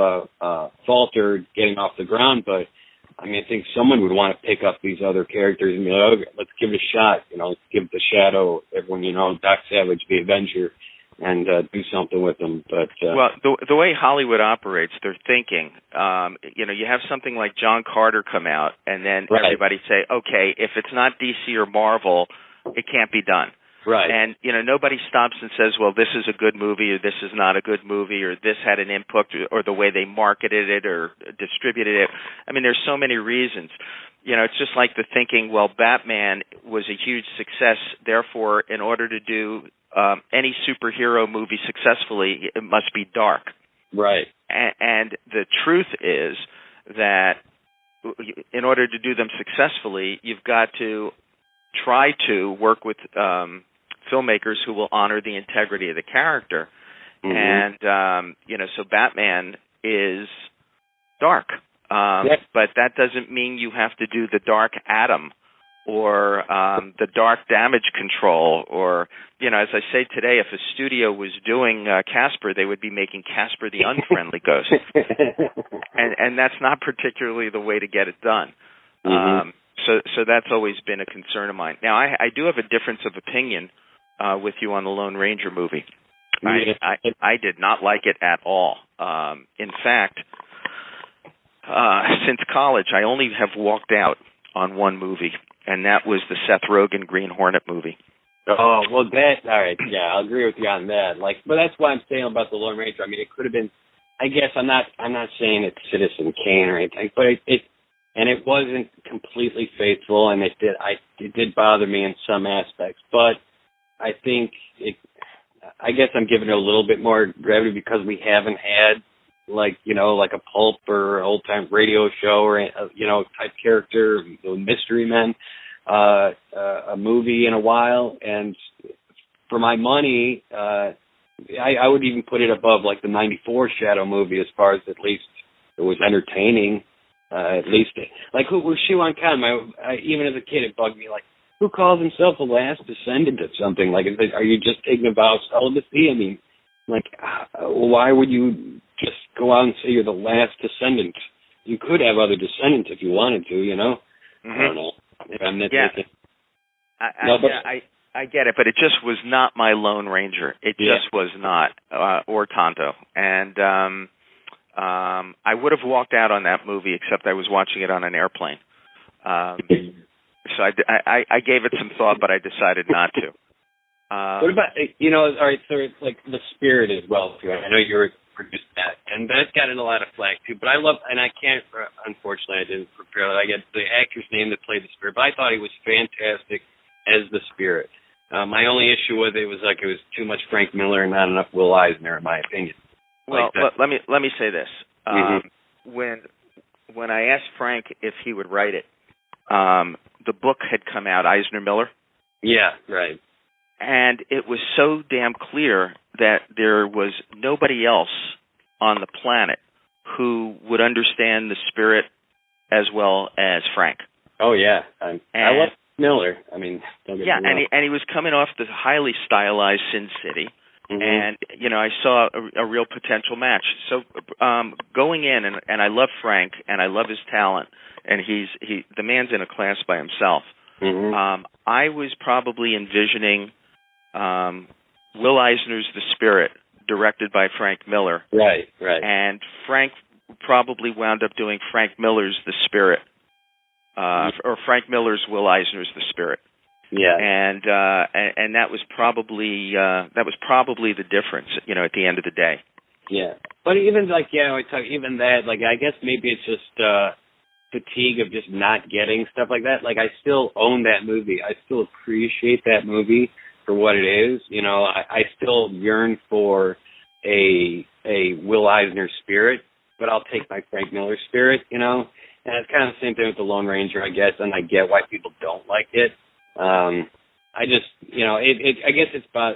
faltered getting off the ground, but. I think someone would want to pick up these other characters and be like, okay, let's give it a shot. Let's give the Shadow, everyone, Doc Savage, the Avenger, and do something with them. But well, the way Hollywood operates, they're thinking, you have something like John Carter come out, and then everybody say, okay, if it's not DC or Marvel, it can't be done. Right. And, nobody stops and says, well, this is a good movie, or this is not a good movie, or this had an input, or the way they marketed it or distributed it. There's so many reasons. It's just like the thinking, well, Batman was a huge success, therefore, in order to do any superhero movie successfully, it must be dark. Right. And the truth is that in order to do them successfully, you've got to try to work with filmmakers who will honor the integrity of the character. Mm-hmm. And, so Batman is dark. But that doesn't mean you have to do the Dark Atom or the Dark Damage Control or, as I say today, if a studio was doing Casper, they would be making Casper the Unfriendly Ghost. And that's not particularly the way to get it done. Mm-hmm. So that's always been a concern of mine. Now, I do have a difference of opinion with you on the Lone Ranger movie. I did not like it at all. In fact, since college, I only have walked out on one movie, and that was the Seth Rogen Green Hornet movie. Oh, well, all right, yeah, I'll agree with you on that. But that's what I'm saying about the Lone Ranger. It could have been. I guess I'm not saying it's Citizen Kane or anything, but it wasn't completely faithful, and it did bother me in some aspects. But I think I guess I'm giving it a little bit more gravity because we haven't had like a pulp or old time radio show or type character, Mystery Men, a movie in a while. And for my money, I would even put it above like the '94 Shadow movie as far as at least it was entertaining. At least, like who was Shuan Khan? Even as a kid, it bugged me. Like, who calls himself the last descendant of something? Like, are you just taking a vow of celibacy? I mean, like, why would you just go out and say you're the last descendant? You could have other descendants if you wanted to, you know. Mm-hmm. I don't know. If I'm nitpicking. I get it, but it just was not my Lone Ranger. It just was not, or Tonto. And I would have walked out on that movie, except I was watching it on an airplane. So I gave it some thought, but I decided not to. What about, all right, so it's like The Spirit as well, too. I know you were produced that, and that's gotten a lot of flack, too. But I love, and I can't, unfortunately, I didn't prepare that. I get the actor's name that played the Spirit, but I thought he was fantastic as the Spirit. My only issue with it was it was too much Frank Miller and not enough Will Eisner, in my opinion. Well, let me say this. Mm-hmm. When I asked Frank if he would write it, the book had come out, Eisner Miller. Yeah, right. And it was so damn clear that there was nobody else on the planet who would understand the Spirit as well as Frank. Oh, yeah. I love Miller. I mean, don't get me wrong. And he was coming off the highly stylized Sin City. Mm-hmm. And, I saw a real potential match. So going in, and I love Frank, and I love his talent, and the man's in a class by himself. Mm-hmm. I was probably envisioning Will Eisner's The Spirit, directed by Frank Miller. Right. And Frank probably wound up doing Frank Miller's The Spirit, or Frank Miller's Will Eisner's The Spirit. Yeah. And that was probably the difference, at the end of the day. Yeah. But even even that, I guess maybe it's just fatigue of just not getting stuff like that. I still own that movie. I still appreciate that movie for what it is. I still yearn for a Will Eisner Spirit, but I'll take my Frank Miller Spirit, And it's kind of the same thing with the Lone Ranger, I guess, and I get why people don't like it. I just, I guess it's about,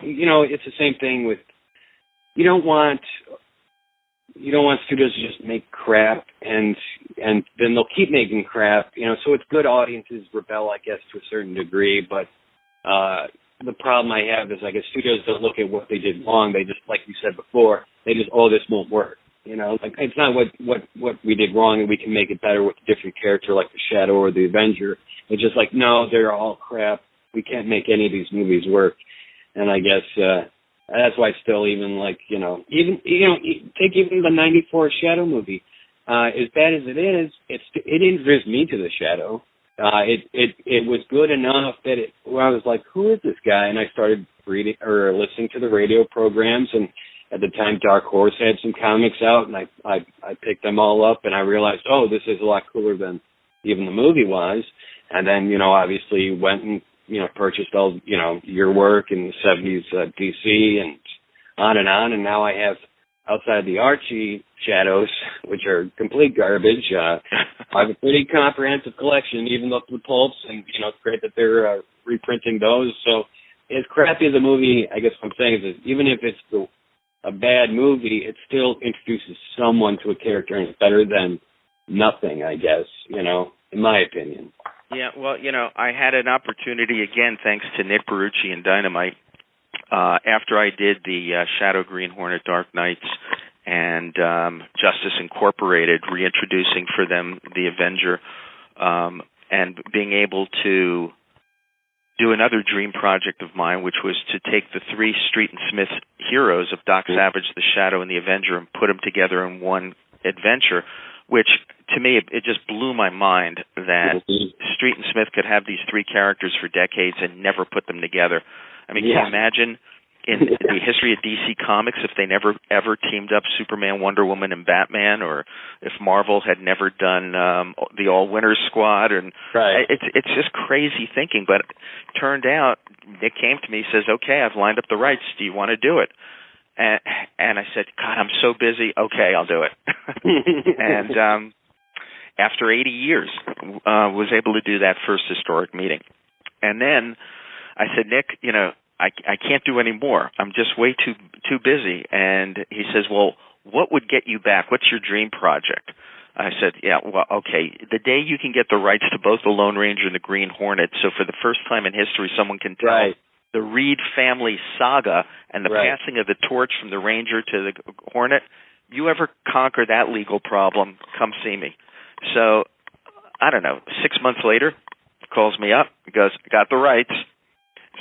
it's the same thing with, you don't want studios to just make crap and then they'll keep making crap, so it's good audiences rebel, I guess, to a certain degree, but, the problem I have is, I guess, studios don't look at what they did wrong. They just, like you said before, they just, this won't work. It's not what we did wrong and we can make it better with a different character like the Shadow or the Avenger. It's just no, they're all crap. We can't make any of these movies work. And I guess that's why still even take even the '94 Shadow movie. As bad as it is, it introduced me to the Shadow. It was good enough that I was like, who is this guy? And I started reading or listening to the radio programs, and at the time Dark Horse had some comics out, and I picked them all up, and I realized, this is a lot cooler than even the movie was. And then, obviously went and, purchased all, your work in the 70s, DC and on, and now I have, outside the Archie Shadows, which are complete garbage, I have a pretty comprehensive collection, even though the pulps, and, it's great that they're reprinting those. So as crappy as a movie, I guess what I'm saying is even if it's a bad movie, it still introduces someone to a character, and it's better than nothing, I guess, in my opinion. Yeah, well, I had an opportunity, again, thanks to Nick Barucci and Dynamite, after I did the Shadow, Green Hornet, Dark Knights, and Justice Incorporated, reintroducing for them the Avenger, and being able to do another dream project of mine, which was to take the three Street and Smith heroes of Doc Savage, the Shadow, and the Avenger and put them together in one adventure, which, to me, it just blew my mind that Street and Smith could have these three characters for decades and never put them together. I mean, can you imagine in the history of DC Comics if they never, ever teamed up Superman, Wonder Woman, and Batman, or if Marvel had never done the All-Winners Squad? And it's just crazy thinking, but it turned out, Nick came to me, he says, okay, I've lined up the rights. Do you want to do it? And I said, God, I'm so busy. Okay, I'll do it. And after 80 years, was able to do that first historic meeting. And then I said, Nick, I can't do any more. I'm just way too busy. And he says, well, what would get you back? What's your dream project? I said, yeah, well, okay, the day you can get the rights to both the Lone Ranger and the Green Hornet, so for the first time in history someone can tell the Reed family saga and the passing of the torch from the Ranger to the Hornet, you ever conquer that legal problem, come see me. So, I don't know, 6 months later, he calls me up, he goes, I got the rights.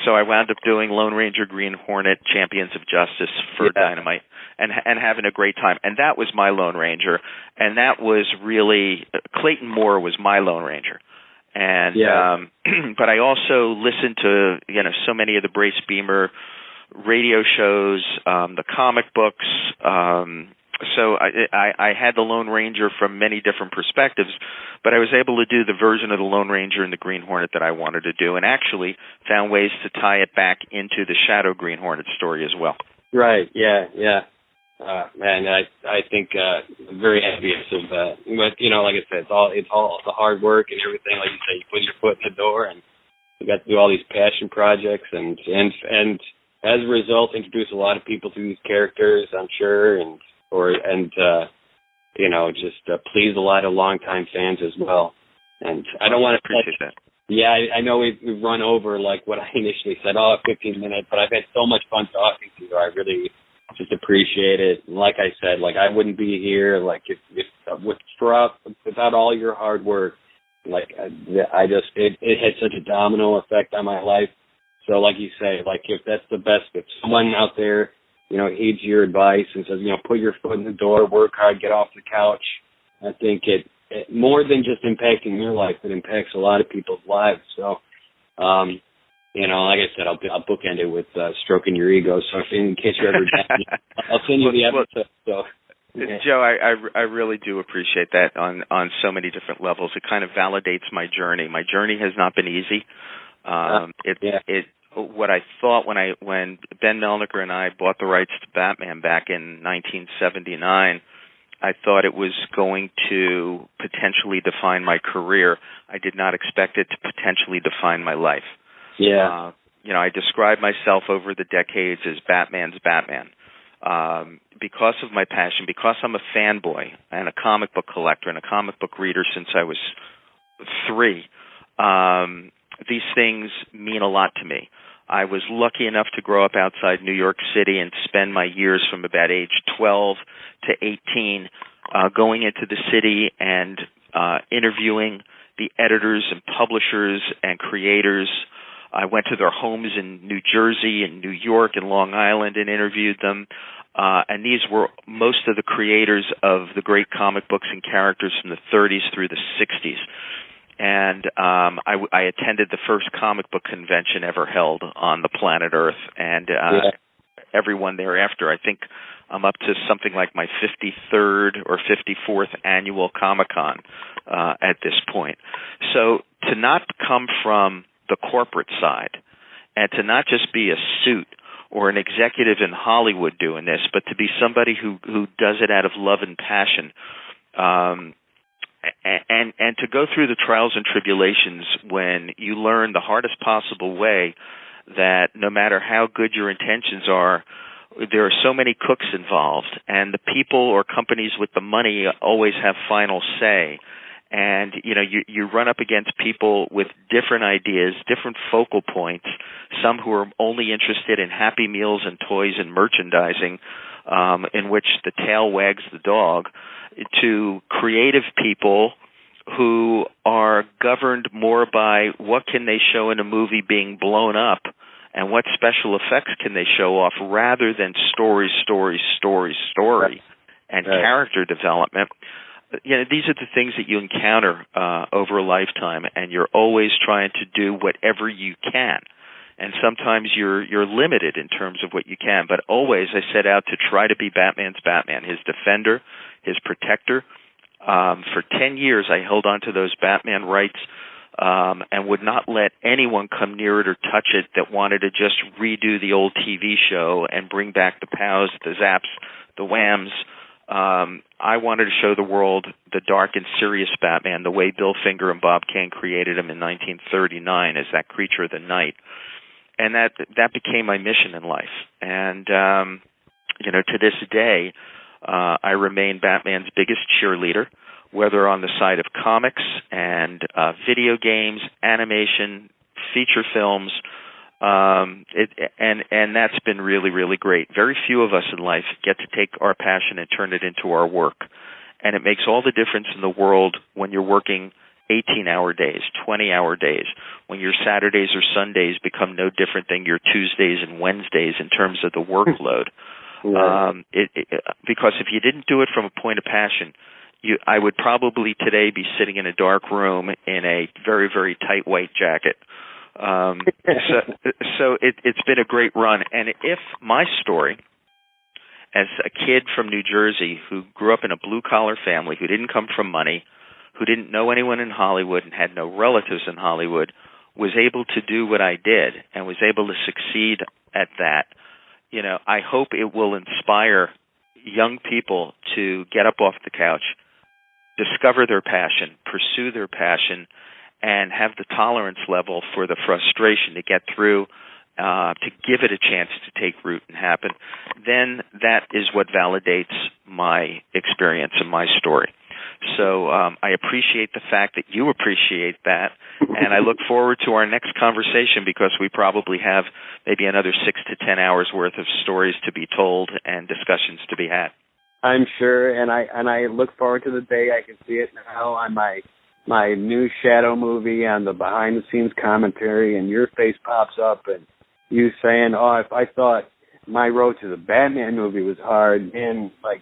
So I wound up doing Lone Ranger, Green Hornet, Champions of Justice for Dynamite, and having a great time. And that was my Lone Ranger, and that was really Clayton Moore was my Lone Ranger. And but I also listened to so many of the Brace Beamer radio shows, the comic books. So I had the Lone Ranger from many different perspectives, but I was able to do the version of the Lone Ranger and the Green Hornet that I wanted to do, and actually found ways to tie it back into the Shadow Green Hornet story as well. Right, yeah. Man, I think I'm very envious of that. But, like I said, it's all the hard work and everything. Like you say, you put your foot in the door, and you got to do all these passion projects, and as a result, introduce a lot of people to these characters, I'm sure, and just please a lot of longtime fans as well. And I don't want to appreciate that. Yeah, I know we've run over like what I initially said, 15 minutes, but I've had so much fun talking to you. I really just appreciate it. And like I said, like I wouldn't be here like if without all your hard work. Like it had such a domino effect on my life. So like you say, like if that's the best, if someone out there heeds your advice and says, put your foot in the door, work hard, get off the couch. I think it more than just impacting your life, it impacts a lot of people's lives. So, like I said, I'll bookend it with stroking your ego. So in case you're ever down, I'll send you the episode. So, yeah. Joe, I really do appreciate that on so many different levels. It kind of validates my journey. My journey has not been easy. What I thought when Ben Melniker and I bought the rights to Batman back in 1979, I thought it was going to potentially define my career. I did not expect it to potentially define my life. Yeah. I describe myself over the decades as Batman's Batman. Because of my passion, because I'm a fanboy and a comic book collector and a comic book reader since I was 3, these things mean a lot to me. I was lucky enough to grow up outside New York City and spend my years from about age 12 to 18 going into the city and interviewing the editors and publishers and creators. I went to their homes in New Jersey and New York and Long Island and interviewed them. And these were most of the creators of the great comic books and characters from the 30s through the 60s. And I attended the first comic book convention ever held on the planet Earth, and everyone thereafter. I think I'm up to something like my 53rd or 54th annual Comic-Con at this point. So to not come from the corporate side and to not just be a suit or an executive in Hollywood doing this, but to be somebody who does it out of love and passion, and to go through the trials and tribulations when you learn the hardest possible way that no matter how good your intentions are, there are so many cooks involved, and the people or companies with the money always have final say. And, you run up against people with different ideas, different focal points, some who are only interested in Happy Meals and toys and merchandising, in which the tail wags the dog, to creative people who are governed more by what can they show in a movie being blown up and what special effects can they show off rather than story, and character development. These are the things that you encounter over a lifetime, and you're always trying to do whatever you can. And sometimes you're limited in terms of what you can, but always I set out to try to be Batman's Batman, his defender, his protector. For 10 years I held on to those Batman rights and would not let anyone come near it or touch it that wanted to just redo the old TV show and bring back the Pows, the Zaps, the Whams. I wanted to show the world the dark and serious Batman, the way Bill Finger and Bob Kane created him in 1939 as that creature of the night. and that became my mission in life. And to this day, I remain Batman's biggest cheerleader, whether on the side of comics and video games, animation, feature films, and that's been really, really great. Very few of us in life get to take our passion and turn it into our work, and it makes all the difference in the world when you're working 18-hour days, 20-hour days, when your Saturdays or Sundays become no different than your Tuesdays and Wednesdays in terms of the workload. Right. Because if you didn't do it from a point of passion, I would probably today be sitting in a dark room in a very, very tight white jacket. So it's been a great run. And if my story, as a kid from New Jersey who grew up in a blue-collar family, who didn't come from money, who didn't know anyone in Hollywood and had no relatives in Hollywood, was able to do what I did and was able to succeed at that, I hope it will inspire young people to get up off the couch, discover their passion, pursue their passion, and have the tolerance level for the frustration to get through, to give it a chance to take root and happen. Then that is what validates my experience and my story. So I appreciate the fact that you appreciate that, and I look forward to our next conversation because we probably have maybe another 6 to 10 hours worth of stories to be told and discussions to be had. I'm sure, and I look forward to the day I can see it now on my new Shadow movie on the behind-the-scenes commentary, and your face pops up, and you saying, if I thought my road to the Batman movie was hard, and like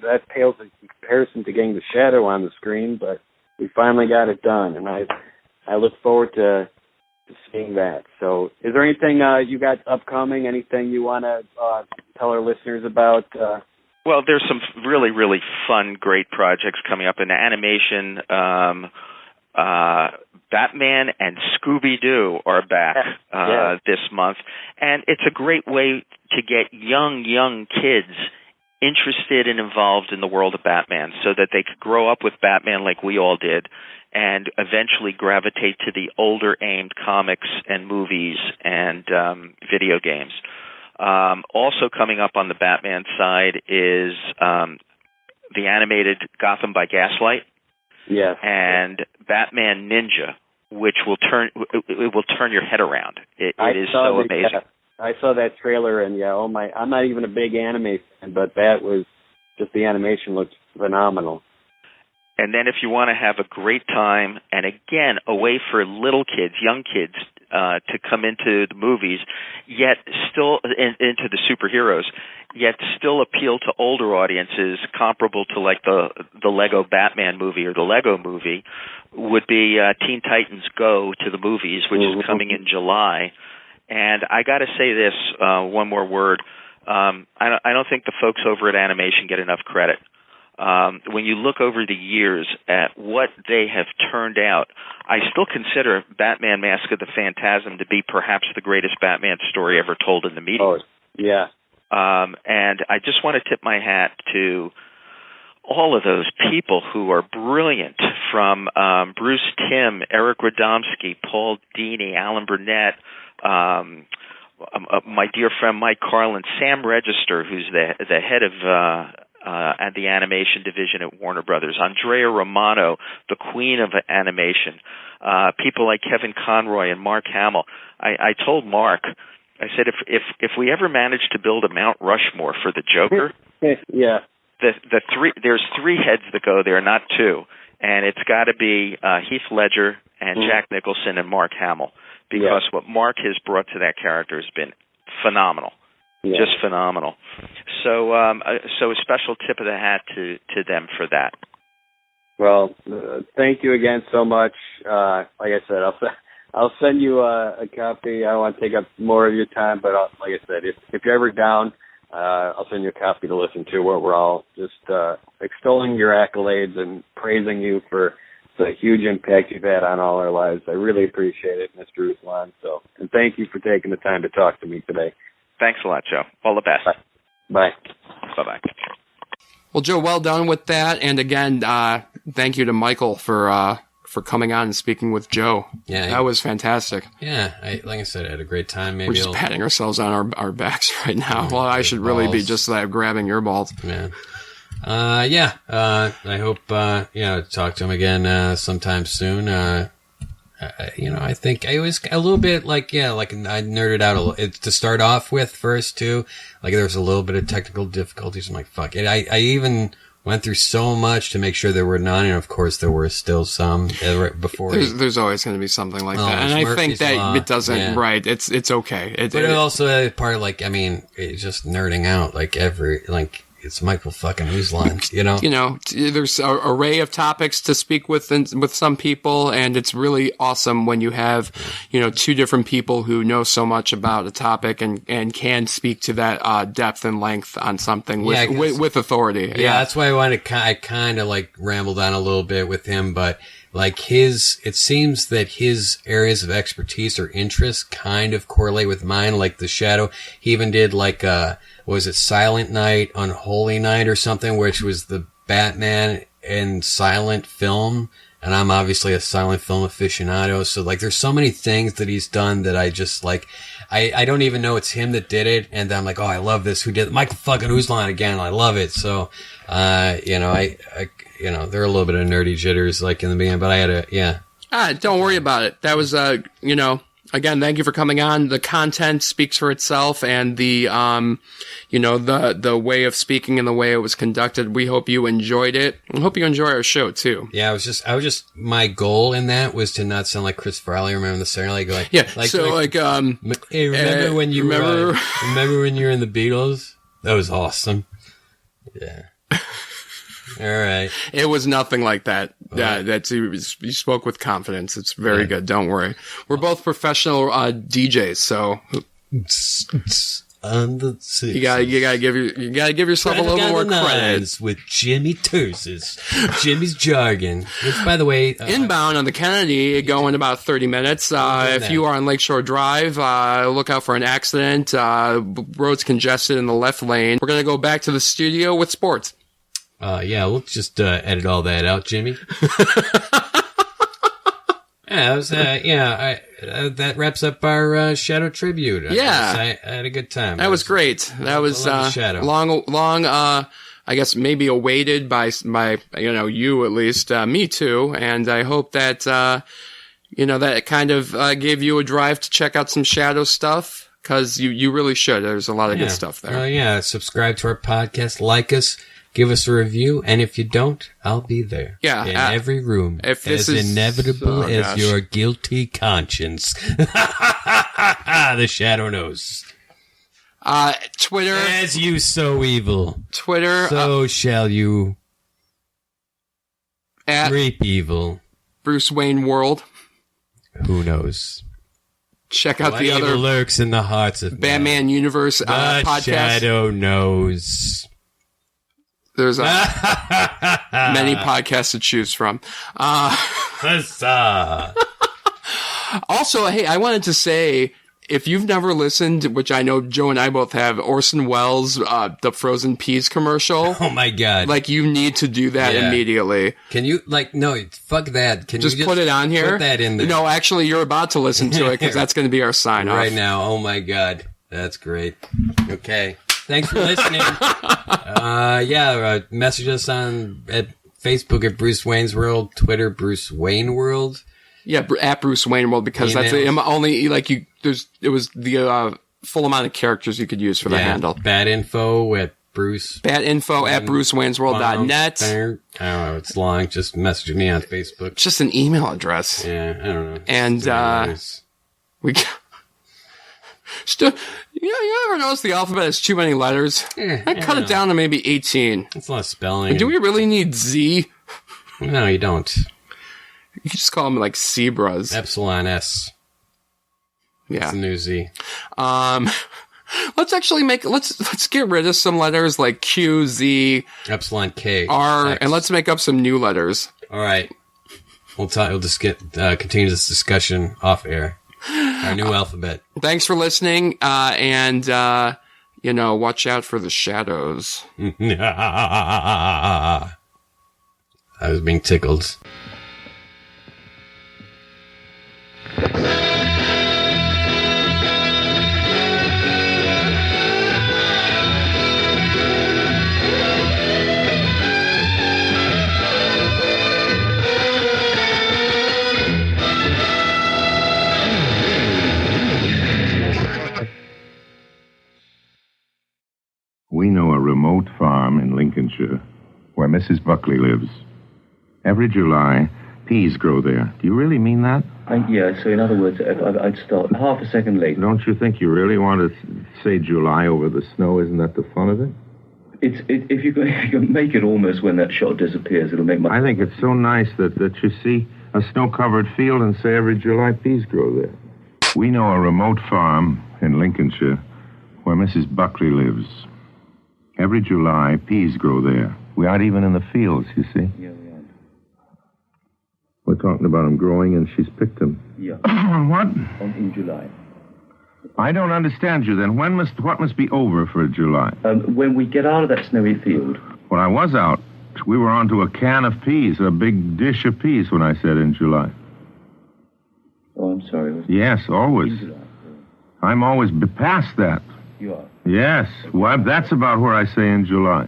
that pales in comparison to getting the Shadow on the screen, but we finally got it done, and I look forward to seeing that. So is there anything you got upcoming, anything you want to tell our listeners about? Well, there's some really, really fun, great projects coming up in animation. Batman and Scooby-Doo are back this month, and it's a great way to get young kids interested and involved in the world of Batman so that they could grow up with Batman like we all did and eventually gravitate to the older aimed comics and movies and video games. Also coming up on the Batman side is the animated Gotham by Gaslight. Yes. And Batman Ninja, which will turn your head around. It is so amazing. Yeah, I saw that trailer, and I'm not even a big anime fan, but that was just, the animation looks phenomenal. And then if you want to have a great time, and again, a way for little kids, young kids, to come into the movies, yet still into the superheroes, yet still appeal to older audiences, comparable to like the Lego Batman movie or the Lego movie, would be Teen Titans Go to the movies, which is coming in July. And I got to say this, one more word. I don't think the folks over at Animation get enough credit. When you look over the years at what they have turned out, I still consider Batman Mask of the Phantasm to be perhaps the greatest Batman story ever told in the media. Oh, yeah. And I just want to tip my hat to all of those people who are brilliant, from Bruce Timm, Eric Radomski, Paul Dini, Alan Burnett, my dear friend Mike Carlin, Sam Register, who's the head of at the animation division at Warner Brothers, Andrea Romano, the queen of animation, people like Kevin Conroy and Mark Hamill. I told Mark, I said, if we ever manage to build a Mount Rushmore for the Joker, yeah, there's 3 heads that go there, not 2, and it's got to be Heath Ledger and Jack Nicholson and Mark Hamill, because what Mark has brought to that character has been phenomenal. Yeah. Just phenomenal. So a special tip of the hat to them for that. Well, thank you again so much. Like I said, I'll send you a copy. I don't want to take up more of your time, but like I said, if you're ever down, I'll send you a copy to listen to, where we're all just extolling your accolades and praising you for the huge impact you've had on all our lives. I really appreciate it, Mr. Uslan. And thank you for taking the time to talk to me today. Thanks a lot, Joe. All the best. Bye. Bye-bye. Well, Joe, well done with that. And again, thank you to Michael for for coming on and speaking with Joe. Yeah, that was fantastic. Yeah, like I said, I had a great time. Maybe we're just patting ourselves on our backs right now. Well, I should really be just grabbing your balls. Yeah. I hope, talk to him again, sometime soon. I think I was a little bit I nerded out a little to start off with first too. Like there was a little bit of technical difficulties. I'm like, fuck it. I even went through so much to make sure there were none, and of course there were still some before. There's always going to be something like that, and I think that it doesn't. Right? It's okay. But it also part it's just nerding out it's Michael fucking Uslan, there's an array of topics to speak with some people, and it's really awesome when you have, two different people who know so much about a topic and can speak to that depth and length on something with authority. Yeah, that's why I kind of rambled on a little bit with him, but it seems that his areas of expertise or interest kind of correlate with mine, like the Shadow. He even did was it Silent Night, Unholy Night or something, which was the Batman and silent film. And I'm obviously a silent film aficionado. So there's so many things that he's done that I just I don't even know it's him that did it. And I'm like, oh, I love this. Who did it? Michael fucking Uslan again. I love it. So, there are a little bit of nerdy jitters in the beginning, but I had don't worry about it. That was, again, thank you for coming on. The content speaks for itself, and the way of speaking and the way it was conducted. We hope you enjoyed it. I hope you enjoy our show too. Yeah, I was just my goal in that was to not sound like Chris Farley. Remember the song? Hey, remember when you remember when you were in the Beatles? That was awesome. Yeah. All right. It was nothing like that. You spoke with confidence. It's very good. Don't worry. We're both professional DJs, so you gotta give yourself a little more credit. With Jimmy Terses, Jimmy's jargon. Which, by the way, inbound on the Kennedy, going about 30 minutes. If you are on Lakeshore Drive, look out for an accident. Roads congested in the left lane. We're gonna go back to the studio with sports. We'll just edit all that out, Jimmy. That wraps up our Shadow tribute. I had a good time. That was great. That was long. I guess maybe awaited by you at least, me too. And I hope that that kind of gave you a drive to check out some Shadow stuff, because you really should. There's a lot of good stuff there. Subscribe to our podcast, like us. Give us a review, and if you don't, I'll be there. Yeah, in every room, if this as is inevitable as your guilty conscience. The Shadow knows. Twitter, as you sow evil, Twitter, so shall you reap evil. Bruce Wayne World. Who knows? Check out the evil other lurks in the hearts of Batman Universe podcast. Shadow knows. There's many podcasts to choose from. Also, hey, I wanted to say, if you've never listened, which I know Joe and I both have, Orson Welles, the Frozen Peas commercial. Oh my God. You need to do that immediately. Can you, no, fuck that. Can you just put it on here? Put that in there. No, actually, you're about to listen to it, because that's going to be our sign off. Right now. Oh my God. That's great. Okay. Thanks for listening. Message us at Facebook at Bruce Wayne's World, Twitter Bruce Wayne World. Yeah, at Bruce Wayne World, because that's only it was the full amount of characters you could use for the handle. Batinfo at BatInfo@BruceWaynesWorld.net. I don't know, it's long. Just message me on Facebook. It's just an email address. Yeah, I don't know. And we. You ever notice the alphabet has too many letters? I cut it down to maybe 18. That's a lot of spelling. Do we really need Z? No, you don't. You could just call them zebras. Epsilon S. Yeah. That's the new Z. Let's actually let's get rid of some letters like Q, Z, Epsilon K, R, X. and let's make up some new letters. All right. We'll just continue this discussion off air. Our new alphabet. Thanks for listening, and watch out for the shadows. I was being tickled. remote farm in Lincolnshire where Mrs. Buckley lives. Every July, peas grow there. Do you really mean that? Yeah, so in other words, I'd start half a second late. Don't you think you really want to say July over the snow? Isn't that the fun of it? If you can make it almost when that shot disappears, it'll make my... I think it's so nice that you see a snow-covered field and say every July peas grow there. We know a remote farm in Lincolnshire where Mrs. Buckley lives. Every July, peas grow there. We aren't even in the fields, you see. Yeah, we aren't. We're talking about them growing, and she's picked them. Yeah. What? In July. I don't understand you, then. What must be over for July? When we get out of that snowy field. When I was out, we were onto a can of peas, a big dish of peas when I said in July. Oh, I'm sorry. Yes, always. In July. I'm always past that. You are? Yes. Well, that's about where I say in July.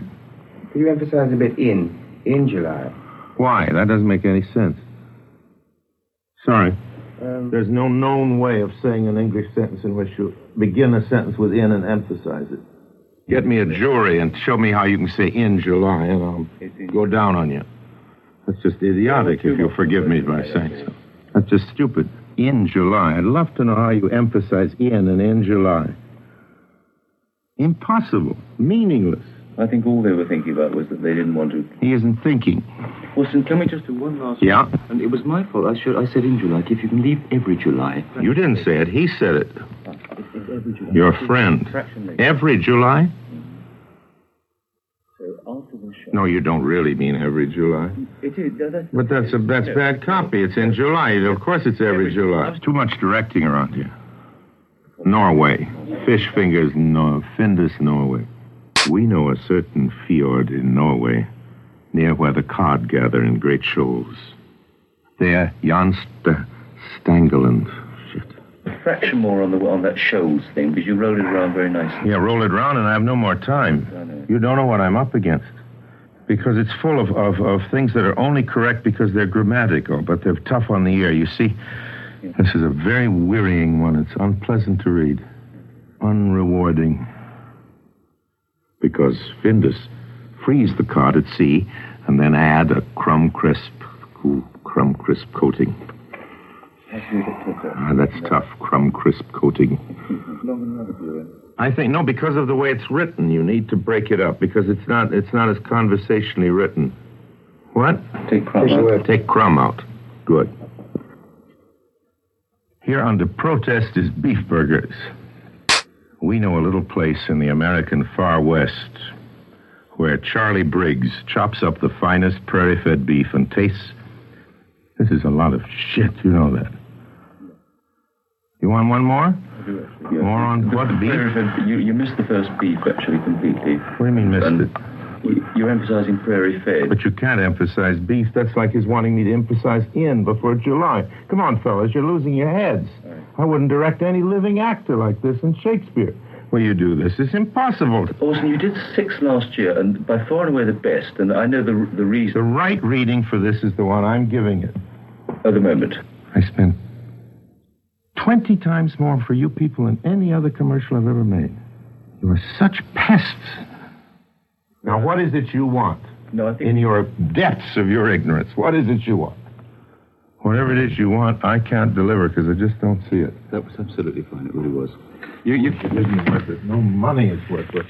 Could you emphasize a bit in July? Why? That doesn't make any sense. Sorry. There's no known way of saying an English sentence in which you begin a sentence with in and emphasize it. Get me a jury and show me how you can say in July, and I'll go down on you. That's just idiotic, if you'll forgive me by saying so. That's just stupid. In July. I'd love to know how you emphasize in and in July. Impossible. Meaningless. I think all they were thinking about was that they didn't want to... He isn't thinking. Wilson, can we just do one last... Yeah? And it was my fault. I said in July. If you can leave every July... You didn't say it. He said it. It's every July. Your friend. Every July? So after the show... No, you don't really mean every July. It is. But that's bad copy. It's in July. Of course it's every July. Too much directing around here. Norway. Fish fingers, Findus, Norway. We know a certain fjord in Norway, near where the cod gather in great shoals. There, Jan Stangeland. Shit. A fraction more on that shoals thing, because you rolled it around very nicely. Yeah, roll it around and I have no more time. I know. You don't know what I'm up against. Because it's full of things that are only correct because they're grammatical, but they're tough on the ear. You see, this is a very wearying one. It's unpleasant to read. Unrewarding. Because Findus freeze the cod at sea and then add a crumb crisp coating. That's tough, crumb crisp coating. I think, no, because of the way it's written, you need to break it up because it's not as conversationally written. What? Take crumb out. Take crumb out. Good. Here under protest is beef burgers. We know a little place in the American far west where Charlie Briggs chops up the finest prairie-fed beef and tastes... This is a lot of shit, you know that. You want one more? I do, actually. Yeah. More on what, beef? You missed the first beef, actually, completely. What do you mean missed it? You're emphasizing prairie-fed. But you can't emphasize beef. That's like his wanting me to emphasize in before July. Come on, fellas, you're losing your heads. Right. I wouldn't direct any living actor like this in Shakespeare. Well, you do this. It's impossible. Orson, you did 6 last year, and by far and away the best, and I know the reason. The right reading for this is the one I'm giving it. At the moment. I spent 20 times more for you people than any other commercial I've ever made. You are such pests. Now, what is it you want? No, I think... In your depths of your ignorance, what is it you want? Whatever it is you want, I can't deliver because I just don't see it. That was absolutely fine. It really was. You isn't worth it. No money is worth it.